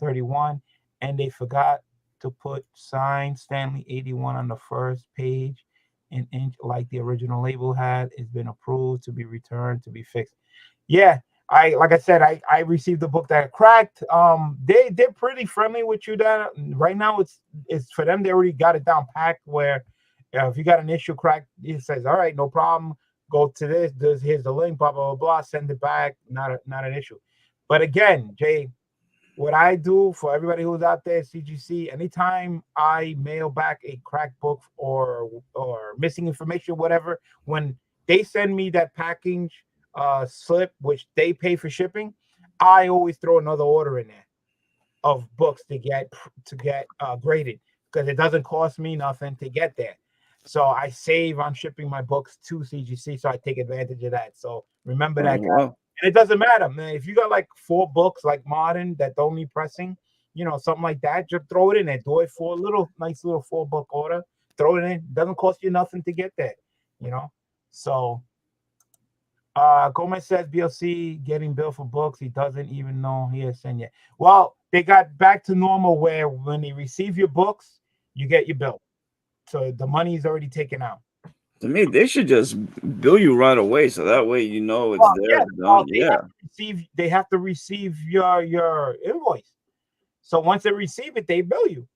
31, and they forgot to put signed Stanley 81 on the first page in ink like the original label had. It's been approved to be returned to be fixed. Yeah, like I said, I received the book that cracked. They're pretty friendly with you. That right now it's for them. They already got it down packed where if you got an issue cracked, it says, all right, no problem. Go to here's the link, blah blah blah blah. Send it back. Not an issue. But again, Jay, what I do for everybody who's out there, CGC, anytime I mail back a cracked book or missing information, whatever, when they send me that package slip, which they pay for shipping, I always throw another order in there of books to get graded, because it doesn't cost me nothing to get there. So I save on shipping my books to CGC, so I take advantage of that. So remember that, guys. Wow. And it doesn't matter, man. If you got like 4 books like modern that don't need pressing, something like that, just throw it in there. Do it for a nice little 4-book order. Throw it in. Doesn't cost you nothing to get there, So Gomez says BLC getting billed for books he doesn't even know he has sent yet. Well, they got back to normal where when they receive your books, you get your bill. So the money is already taken out. To me, they should just bill you right away, so that way it's there. They have to receive your invoice. So once they receive it, they bill you.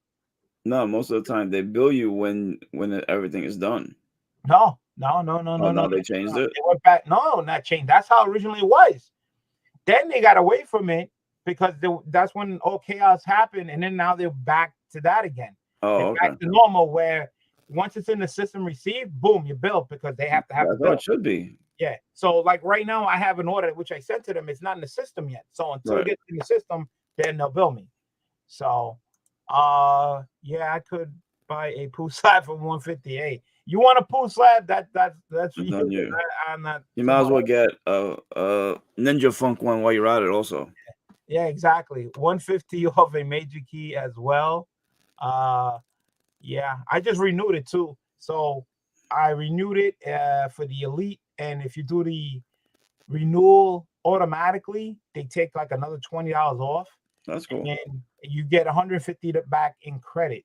No, most of the time they bill you when everything is done. No. They changed it. They went back. No, not changed. That's how originally it was. Then they got away from it because that's when all chaos happened, and then now they're back to that again. Oh, back to normal, where once it's in the system received, boom, you bill, because they have to have. That's how it should be. Yeah. So like right now, I have an order which I sent to them. It's not in the system yet. So until it gets in the system, then they'll bill me. So, yeah, I could buy a pool slab for $158. You want a pool slab? That's for you. I'm not. You might as well get a Ninja Funk one while you're at it, also. Yeah, exactly. $150 off a major key as well. Yeah, I just renewed it too. So I renewed it for the Elite, and if you do the renewal automatically, they take like another $20 off. That's cool. And you get $150 back in credit.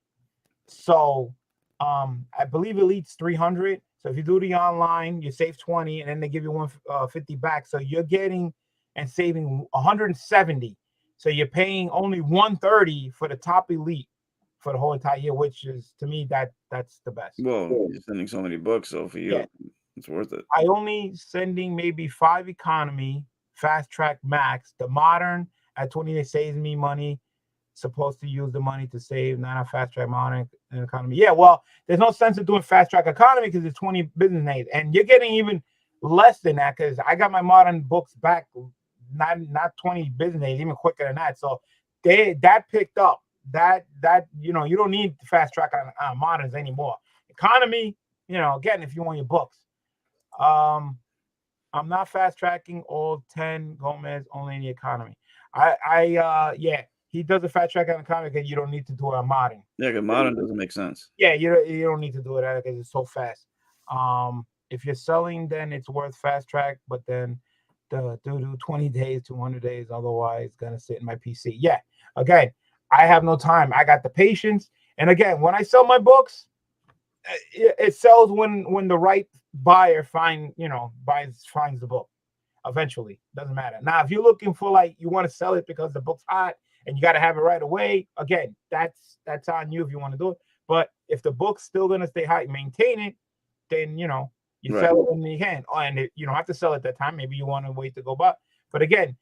So I believe Elite's $300. So if you do the online, you save $20, and then they give you $150 back. So you're getting and saving $170. So you're paying only $130 for the top Elite for the whole entire year, which is, to me, that's the best. Well, you're sending so many books, so for you, it's worth it. I only sending maybe 5 economy, fast track max. The modern at 20, it saves me money. Supposed to use the money to save, not a fast track modern and economy. Yeah, well, there's no sense of doing fast track economy because it's 20 business days, and you're getting even less than that because I got my modern books back not 20 business days, even quicker than that. So that picked up. That you don't need fast track on moderns anymore. Economy, again, if you want your books. I'm not fast tracking all 10 Gomez, only in the economy. Yeah, he does a fast track on economy because you don't need to do it on modern. Yeah, because modern doesn't make sense. Yeah, you don't need to do it because it's so fast. If you're selling, then it's worth fast track, but then do 20 days, 200 days. Otherwise, it's gonna sit in my PC. Yeah, again, I have no time. I got the patience. And again, when I sell my books, it sells when the right buyer finds the book. Eventually, doesn't matter. Now, if you're looking for you want to sell it because the book's hot and you got to have it right away, again, that's on you if you want to do it. But if the book's still gonna stay hot, maintain it, then you sell it when you can. And you don't have to sell it at that time. Maybe you want to wait to go back. But again,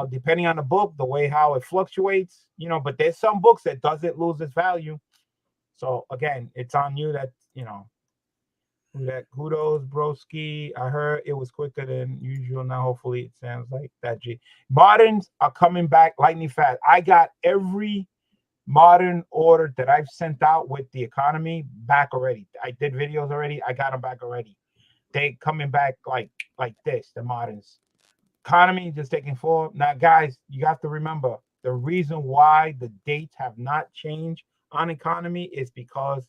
depending on the book, the way how it fluctuates, but there's some books that doesn't lose its value. So again, it's on you that, kudos, broski. I heard it was quicker than usual. Now, hopefully it sounds like that. Moderns are coming back lightning fast. I got every modern order that I've sent out with the economy back already. I did videos already. I got them back already. They coming back like this, the moderns. Economy just taking forward. Now, guys, you have to remember the reason why the dates have not changed on economy is because,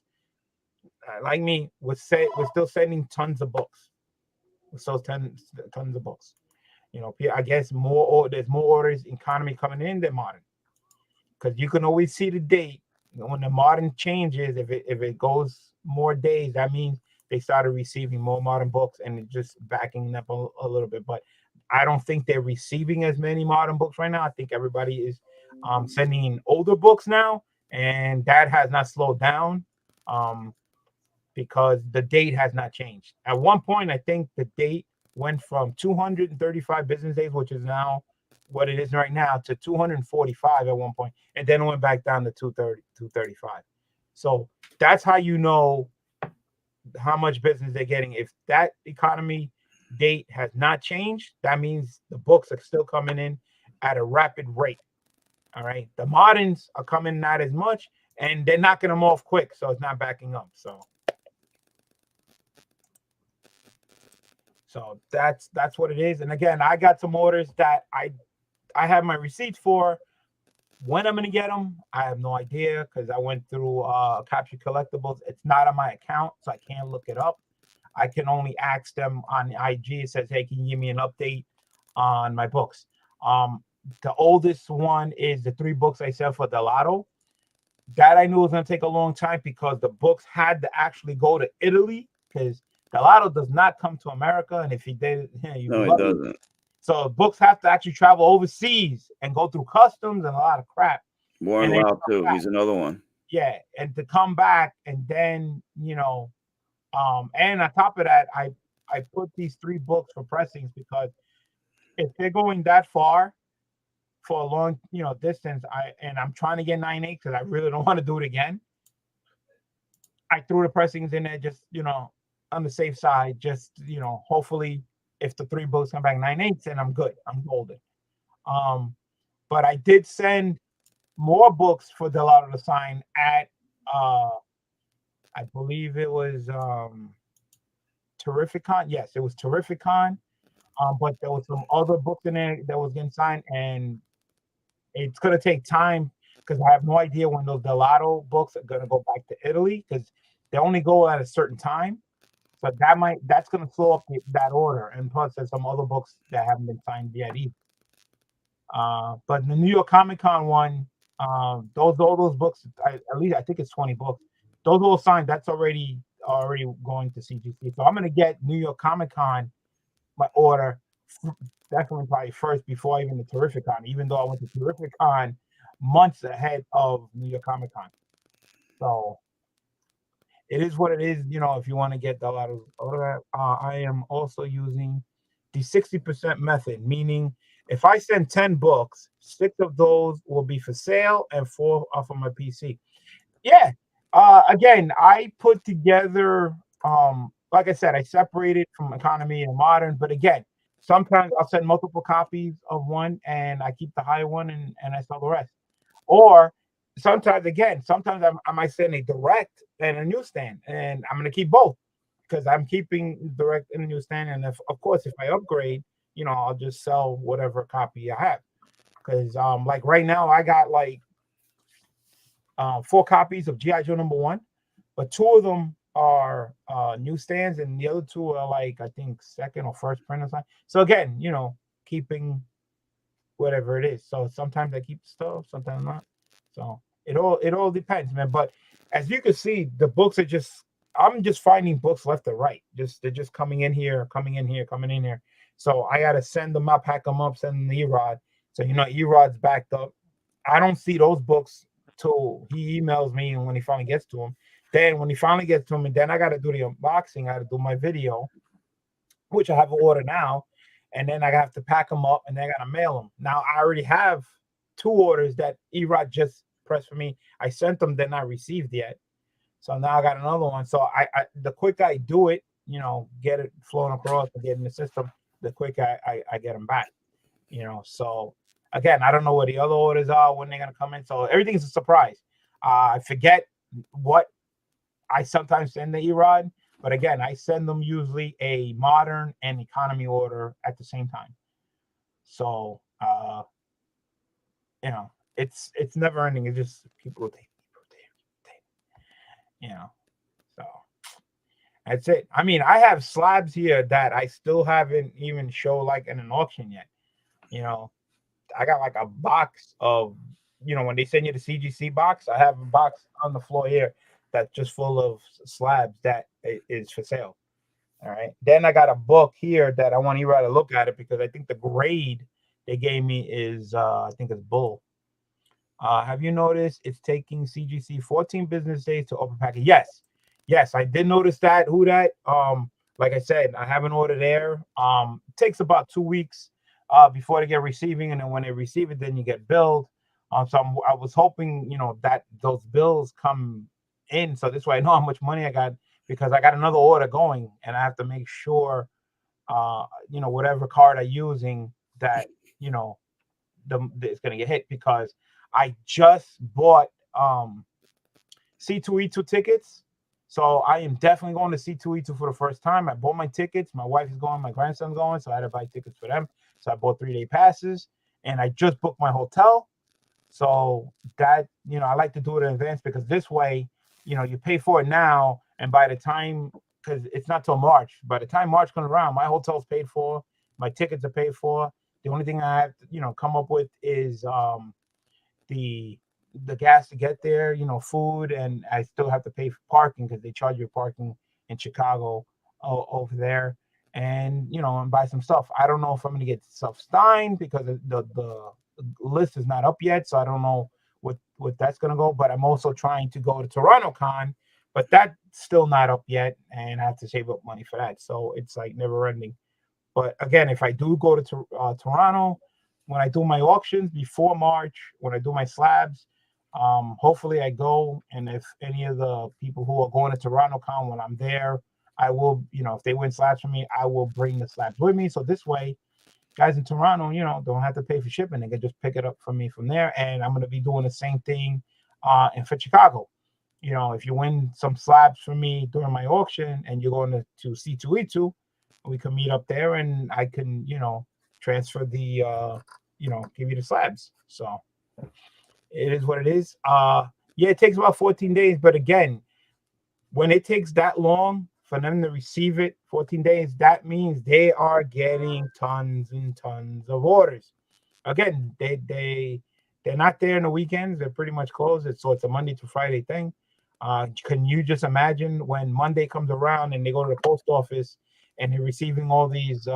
like me, we're still sending tons of books. We're still tons of books. I guess there's more orders economy coming in than modern, because you can always see the date when the modern changes. If it goes more days, that means they started receiving more modern books, and it's just backing up a little bit. But I don't think they're receiving as many modern books right now. I think everybody is sending in older books now, and that has not slowed down because the date has not changed. At one point, I think the date went from 235 business days, which is now what it is right now to 245 at one point, and then it went back down to 230, 235. So that's how you know how much business they're getting. If that economy date has not changed, that means the books are still coming in at a rapid rate. All right. The moderns are coming not as much, and they're knocking them off quick, so it's not backing up. So that's what it is. And again, I got some orders that I have my receipts for. When I'm gonna get them, I have no idea, because I went through Capture Collectibles. It's not on my account, so I can't look it up. I can only ask them on IG. It says, hey, can you give me an update on my books? The oldest one is the 3 books I sell for the Lotto. That I knew was going to take a long time, because the books had to actually go to Italy, because the Lotto does not come to America. And if he did, no, it doesn't. So books have to actually travel overseas and go through customs and a lot of crap. Warren Lau too. He's another one. Yeah, and to come back, and then and on top of that, I put these 3 books for pressings, because if they're going that far for a long distance, I'm trying to get 9/8 because I really don't want to do it again. I threw the pressings in there just on the safe side, just hopefully if the 3 books come back 9/8, then I'm good. I'm golden. But I did send more books for Delano to sign at I believe it was Terrificon. Yes, it was Terrificon. But there was some other books in there that was getting signed, and it's gonna take time, because I have no idea when those Delano books are gonna go back to Italy, because they only go at a certain time. So that's gonna slow up that order. And plus, there's some other books that haven't been signed yet either. But the New York Comic Con one, all those books, at least I think it's 20 books. Those all signed. That's already going to CGC. So I'm gonna get New York Comic Con my order definitely probably first before even the Terrificon. Even though I went to Terrificon months ahead of New York Comic Con. So it is what it is. If you want to get a lot of order, I am also using the 60% method, meaning if I send 10 books, 6 of those will be for sale and 4 are for my PC. Yeah. Again, I put together, like I said, I separated from economy and modern. But again, sometimes I'll send multiple copies of one and I keep the higher one and I sell the rest. Or sometimes I might send a direct and a newsstand, and I'm going to keep both, because I'm keeping direct and a newsstand. And of course, if I upgrade, I'll just sell whatever copy I have. Because like right now, I got like 4 copies of G.I. Joe #1, but 2 of them are newsstands, and the other 2 are like, I think, second or first print or something. So again, keeping whatever it is. So sometimes I keep stuff, sometimes not. So it all depends, man. But as you can see, the books are I'm just finding books left and right. They're just coming in here, coming in here. So I gotta send them up, pack them up, send them to Erod. So Erod's backed up. I don't see those books till he emails me, and when he finally gets to them. Then when he finally gets to them, and then I gotta do the unboxing, I gotta do my video, which I have an order now, and then I have to pack them up, and then I gotta mail them. Now I already have 2 orders that Erod just pressed for me. I sent them, they're not received yet. So now I got another one. So I the quicker I do it, get it flowing across and get in the system, the quicker I get them back. So again, I don't know what the other orders are, when they're gonna come in. So everything's a surprise. I forget what I sometimes send the Erod, but again, I send them usually a modern and economy order at the same time. So it's never ending. It's just people rotate. So that's it. I mean, I have slabs here that I still haven't even shown like in an auction yet. I got like a box of, when they send you the CGC box, I have a box on the floor here that's just full of slabs that is for sale. All right. Then I got a book here that I want you to look at it, because I think the grade they gave me is, I think it's bull. Have you noticed it's taking CGC 14 business days to open package? Yes, I did notice that. Who that? Like I said, I have an order there. It takes about 2 weeks before they get receiving, and then when they receive it, then you get billed. So I was hoping, that those bills come in, so this way I know how much money I got, because I got another order going, and I have to make sure, whatever card I'm using, that it's gonna get hit, because I just bought C2E2 tickets. So I am definitely going to C2E2 for the first time. I bought my tickets. My wife is going, my grandson's going, so I had to buy tickets for them. So I bought 3-day passes, and I just booked my hotel. So that, I like to do it in advance, because this way, you pay for it now, and by the time, because it's not till March, by the time March comes around, my hotel's paid for, my tickets are paid for. The only thing I have to, come up with is the gas to get there, food, and I still have to pay for parking, because they charge you parking in Chicago over there, and and buy some stuff. I don't know if I'm gonna get stuff signed, because the list is not up yet, so I don't know what that's gonna go. But I'm also trying to go to Toronto Con, but that's still not up yet, and I have to save up money for that. So it's like never ending. But again, if I do go to Toronto, when I do my auctions before March, when I do my slabs, hopefully I go. And if any of the people who are going to Toronto Con, when I'm there, I will, if they win slabs for me, I will bring the slabs with me. So this way, guys in Toronto, don't have to pay for shipping. They can just pick it up from me from there. And I'm going to be doing the same thing and for Chicago. If you win some slabs for me during my auction and you're going to C2E2, we can meet up there, and I can, transfer the, give you the slabs. So it is what it is. Yeah, it takes about 14 days. But again, when it takes that long for them to receive it, 14 days, that means they are getting tons and tons of orders. Again, they're not there in the weekends. They're pretty much closed. So it's a Monday to Friday thing. Can you just imagine when Monday comes around and they go to the post office and they're receiving all these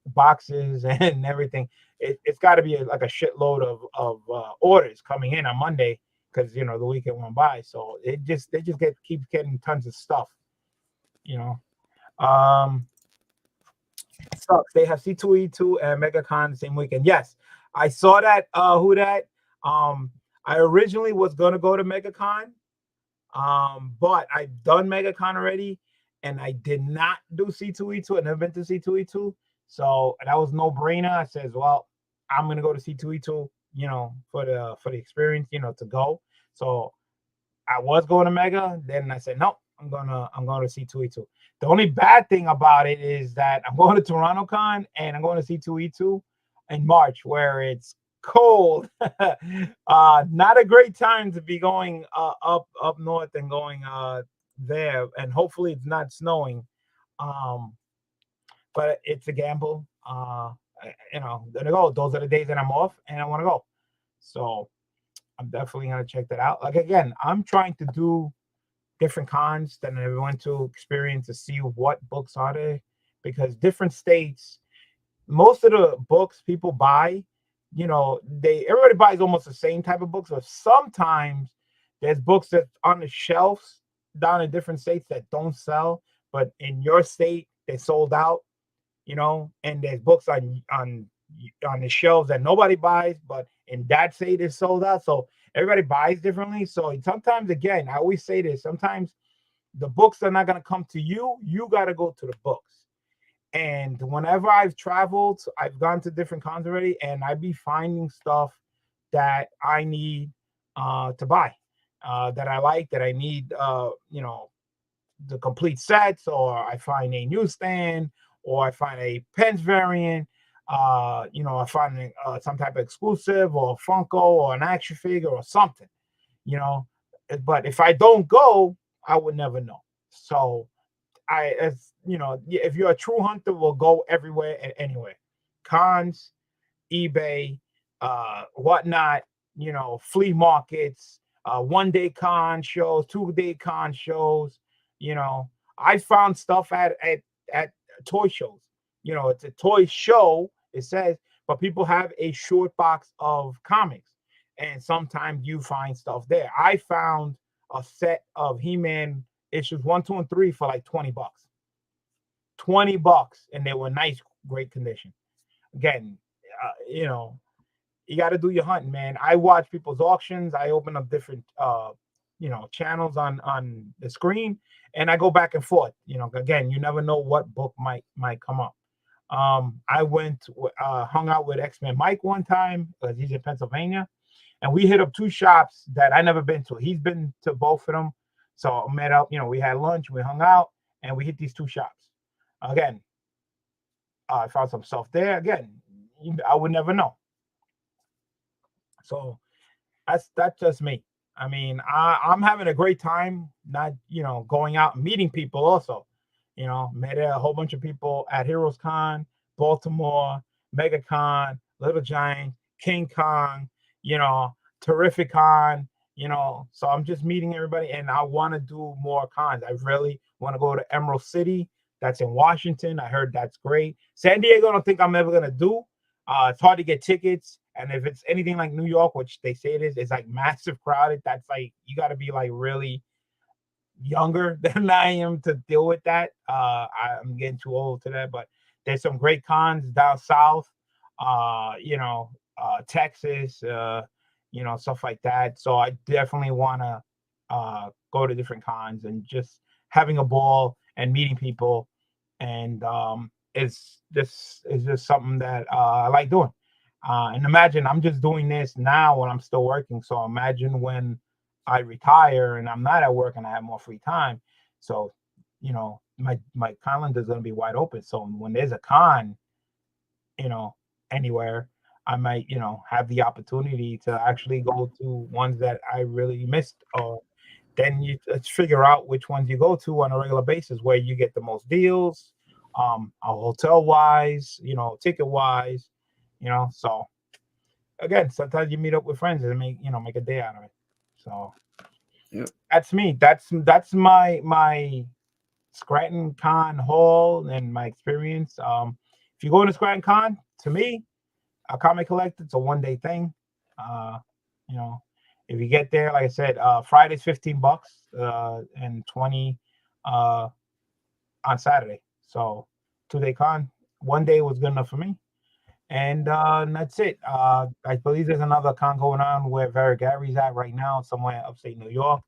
boxes and everything? It's got to be like a shitload of orders coming in on Monday, because the weekend went by. So they just keep getting tons of stuff. Sucks. They have C2E2 and MegaCon the same weekend. Yes, I saw that. Who that? I originally was gonna go to MegaCon, but I've done MegaCon already, and I did not do C2E2. I never been to C2E2, so that was no brainer. I says, well, I'm gonna go to C2E2, for the experience, to go. So I was going to Mega, then I said, no, I'm going to C2E2. The only bad thing about it is that I'm going to Toronto Con and I'm going to C2E2 in March, where it's cold. Not a great time to be going up north and going there, and hopefully it's not snowing. But it's a gamble. Gonna go. Those are the days that I'm off and I want to go. So I'm definitely gonna check that out. Like, again, I'm trying to do different cons that I never went to experience, to see what books are there, because different states, most of the books people buy, everybody buys almost the same type of books, but sometimes there's books that on the shelves down in different states that don't sell, but in your state they sold out, and there's books on the shelves that nobody buys, but in that state it's sold out. So everybody buys differently. So sometimes, again, I always say this, sometimes the books are not going to come to you. You got to go to the books. And whenever I've traveled, I've gone to different cons already, and I be finding stuff that I need to buy, that I like, that I need, the complete sets, or I find a newsstand, or I find a pens variant, I find some type of exclusive, or Funko, or an action figure, or something, But if I don't go, I would never know. So if you're a true hunter, will go everywhere and anywhere. Cons, eBay, whatnot, flea markets, 1-day con shows, 2-day con shows. I found stuff at toy shows. It's a toy show, it says, but people have a short box of comics, and sometimes you find stuff there. I found a set of He-Man issues 1, 2, and 3 for like $20. $20, and they were nice, great condition. Again, you know, you got to do your hunting, man. I watch people's auctions. I open up different, you know, channels on the screen, and I go back and forth. You know, again, you never know what book might come up. I went, hung out with X-Men Mike one time because he's in Pennsylvania, and we hit up 2 shops that I never been to. He's been to both of them, so I met up. You know, we had lunch, we hung out, and we hit these 2 shops. Again, I found some stuff there. Again, I would never know. So that's just me. I mean, I'm having a great time, not, you know, going out and meeting people also. You know, met a whole bunch of people at Heroes Con, Baltimore, MegaCon, Little Giant, King Kong, you know, Terrific Con, you know. So I'm just meeting everybody, and I want to do more cons. I really want to go to Emerald City. That's in Washington. I heard that's great. San Diego, I don't think I'm ever going to do. It's hard to get tickets. And if it's anything like New York, which they say it is, it's like massive crowded. That's like, you got to be like really younger than I am to deal with that. I'm getting too old to that, but there's some great cons down south, you know, Texas, you know, stuff like that. So I definitely want to go to different cons and just having a ball and meeting people. And it's just something that I like doing. And imagine I'm just doing this now when I'm still working. So imagine when I retire and I'm not at work and I have more free time. So, you know, my calendar is going to be wide open. So when there's a con, you know, anywhere, I might, you know, have the opportunity to actually go to ones that I really missed. Or then let's figure out which ones you go to on a regular basis, where you get the most deals, hotel wise, you know, ticket wise, you know. So again, sometimes you meet up with friends and make a day out of it. So Yep. that's me. That's my Scranton Con haul and my experience. If you go to Scranton Con, to me, a comic collector, it's a one-day thing. You know, if you get there, like I said, Friday's $15, and 20 on Saturday. So 2-day con. One day was good enough for me. And that's it. I believe there's another con going on where Vera Gary's at right now, somewhere upstate New York.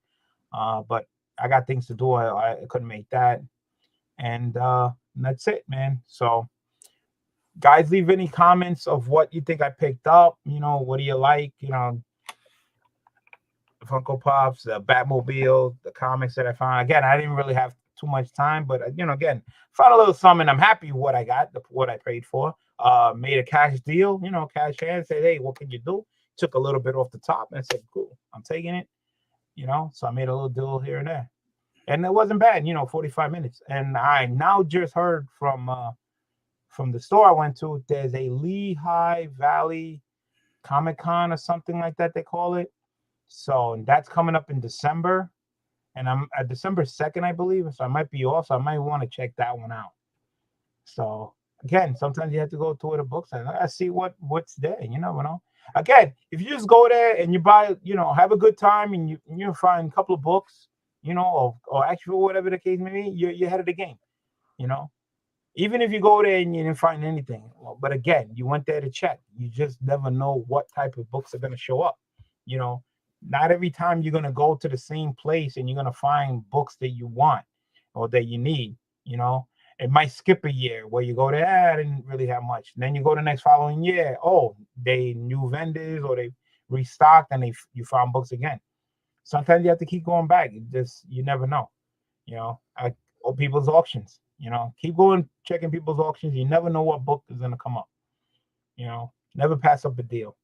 But I got things to do. I couldn't make that. And that's it, man. So guys, leave any comments of what you think I picked up. You know, what do you like? You know, Funko Pops, the Batmobile, the comics that I found. Again, I didn't really have too much time, but you know, again, found a little something. I'm happy with what I got, what I paid for. Made a cash deal, you know, cash hand. Said, hey, what can you do? Took a little bit off the top and said, cool, I'm taking it. You know, so I made a little deal here and there, and it wasn't bad. You know, 45 minutes. And I now just heard from the store I went to, there's a Lehigh Valley Comic Con or something like that they call it. So that's coming up in December, and I'm at December 2nd, I believe. So I might be off. So I might want to check that one out. So again, sometimes you have to go to the books and I see what's there. You never know. Again, if you just go there and you buy, you know, have a good time, and you find a couple of books, you know, or actually whatever the case may be, you're ahead of the game. You know, even if you go there and you didn't find anything, but again, you went there to check. You just never know what type of books are going to show up. You know, not every time you're going to go to the same place and you're going to find books that you want or that you need. You know, it might skip a year where you go there, I didn't really have much. And then you go the next following year, oh, they new vendors or they restocked and you found books again. Sometimes you have to keep going back. You never know. You know, or people's auctions. You know, keep going, checking people's auctions. You never know what book is going to come up. You know, never pass up a deal.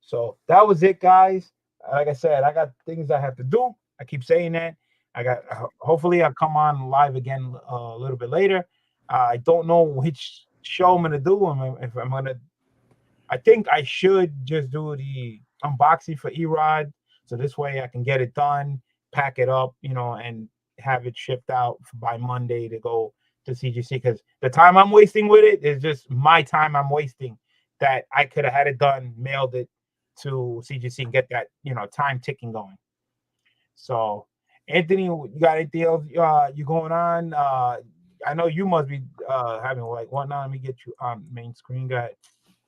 So that was it, guys. Like I said, I got things I have to do. I keep saying that. Hopefully I'll come on live again a little bit later. I don't know which show I'm going to do. I think I should just do the unboxing for Erod. So this way I can get it done, pack it up, you know, and have it shipped out by Monday to go to CGC, because the time I'm wasting with it is just my time I'm wasting that I could have had it done, mailed it to CGC and get that, you know, time ticking going. So Anthony, you got anything else you going on? I know you must be having like what now? Let me get you on main screen, guy.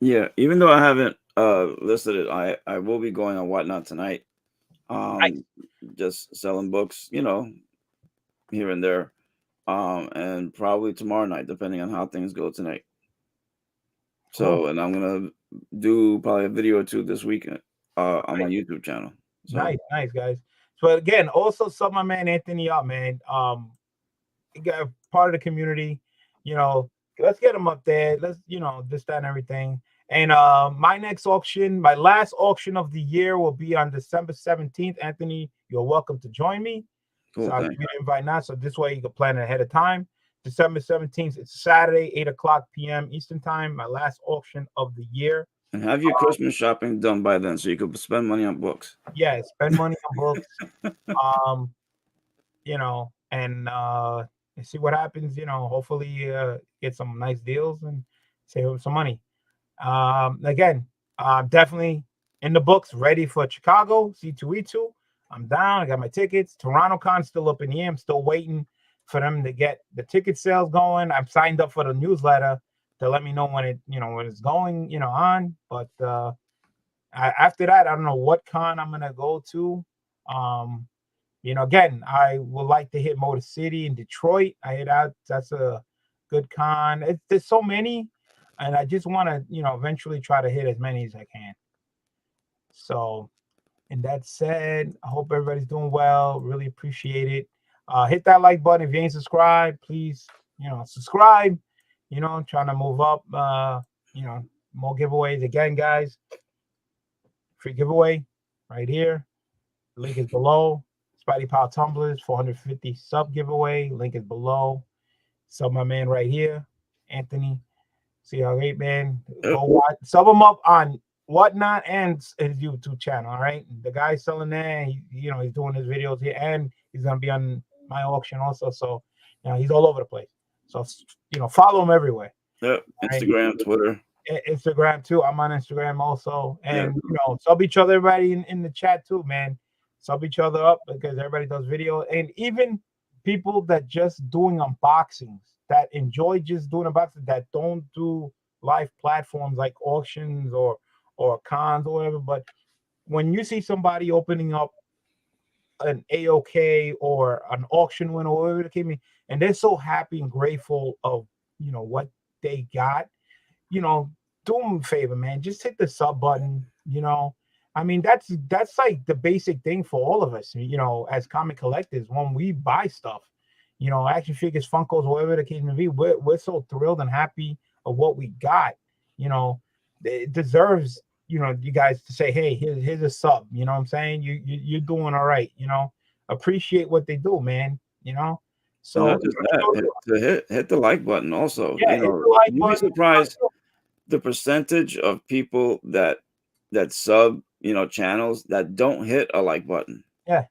Yeah, even though I haven't listed it, I will be going on Whatnot tonight. Nice. Just selling books, here and there. And probably tomorrow night, depending on how things go tonight. Cool. So, and I'm gonna do probably a video or two this weekend on my YouTube channel. So, Nice, guys. So again, also sub my man Anthony up, man. He got part of the community, let's get him up there. Let's, this, that, and everything. And my next auction, my last auction of the year will be on December 17th. Anthony, you're welcome to join me. cool. So I'll give you an invite now. So this way you can plan it ahead of time. December 17th, it's Saturday, 8:00 p.m. Eastern time, my last auction of the year. And have your Christmas shopping done by then so you can spend money on books. Yeah, spend money on books. And see what happens. Hopefully get some nice deals and save up some money. Again, definitely in the books, ready for Chicago, C2E2. I'm down. I got my tickets. Toronto Con still up in the air. I'm still waiting for them to get the ticket sales going. I've signed up for the newsletter to let me know when it's going, on. But after that, I don't know what con I'm gonna go to. Again, I would like to hit Motor City in Detroit. I hit out. That's a good con. There's so many, and I just want to, eventually try to hit as many as I can. So, and that said, I hope everybody's doing well. Really appreciate it. Hit that like button if you ain't subscribed. Please, subscribe. Trying to move up. More giveaways again, guys. Free giveaway right here. The link is below. Spidey Power Tumblers, 450 sub giveaway. Link is below. Sub my man right here, Anthony. See how great, man. Go watch. Sub him up on Whatnot and his YouTube channel. All right. The guy's selling there. He's doing his videos here, and he's gonna be on my auction also. So he's all over the place. So follow him everywhere. Yep. Instagram, right? Twitter. Instagram too. I'm on Instagram also. And sub each other, everybody in the chat too, man. Sub each other up because everybody does video, and even people that just doing unboxings, that enjoy just doing unboxings, that don't do live platforms like auctions or cons or whatever. But when you see somebody opening up an AOK or an auction win or whatever it came in, and they're so happy and grateful of what they got, do them a favor, man. Just hit the sub button. I mean, that's like the basic thing for all of us, as comic collectors. When we buy stuff, action figures, Funkos, whatever the case may be, we're so thrilled and happy of what we got. It deserves, you guys to say, hey, here's a sub. You know what I'm saying? You're doing all right. Appreciate what they do, man. So not just that, hit the like button also. Yeah, you'd be surprised the percentage of people that sub channels that don't hit a like button. Yeah.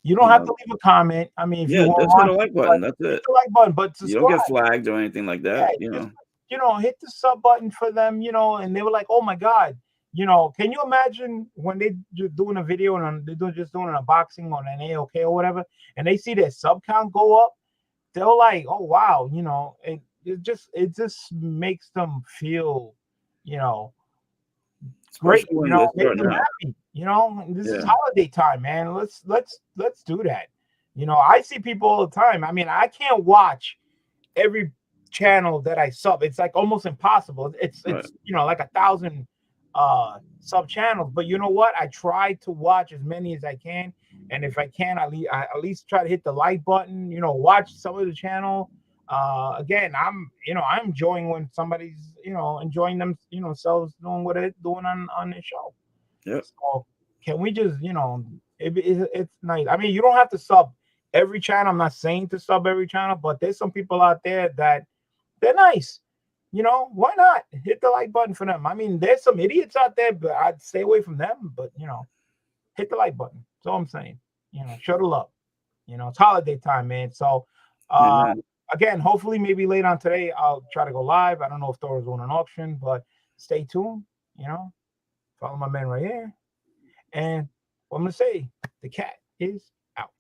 You don't have to leave a comment. I mean, if you want, just hit a like button. That's it. Hit the like button, but you don't get flagged or anything like that. Hit the sub button for them. And they were like, "Oh my god." Can you imagine when they doing a video and they're just doing an unboxing on an AOK or whatever, and they see their sub count go up? They're like, "Oh wow," it just makes them feel, great. Make them happy. This is holiday time, man. Let's do that. I see people all the time. I mean, I can't watch every channel that I sub. It's like almost impossible. It's like 1,000 sub channels. But you know what? I try to watch as many as I can, and if I can, I at least try to hit the like button. Watch some of the channel. Again, I'm enjoying when somebody's enjoying themselves doing what they're doing on the show. Yeah. So can we just it's nice. I mean, you don't have to sub every channel. I'm not saying to sub every channel, but there's some people out there that they're nice. Why not hit the like button for them? I mean, there's some idiots out there, but I'd stay away from them. But hit the like button. That's all I'm saying. Show the love. It's holiday time, man. So again, hopefully maybe later on today I'll try to go live. I don't know if Thoro's doing an auction, but stay tuned. Follow my man right here. And what I'm gonna say, the cat is out.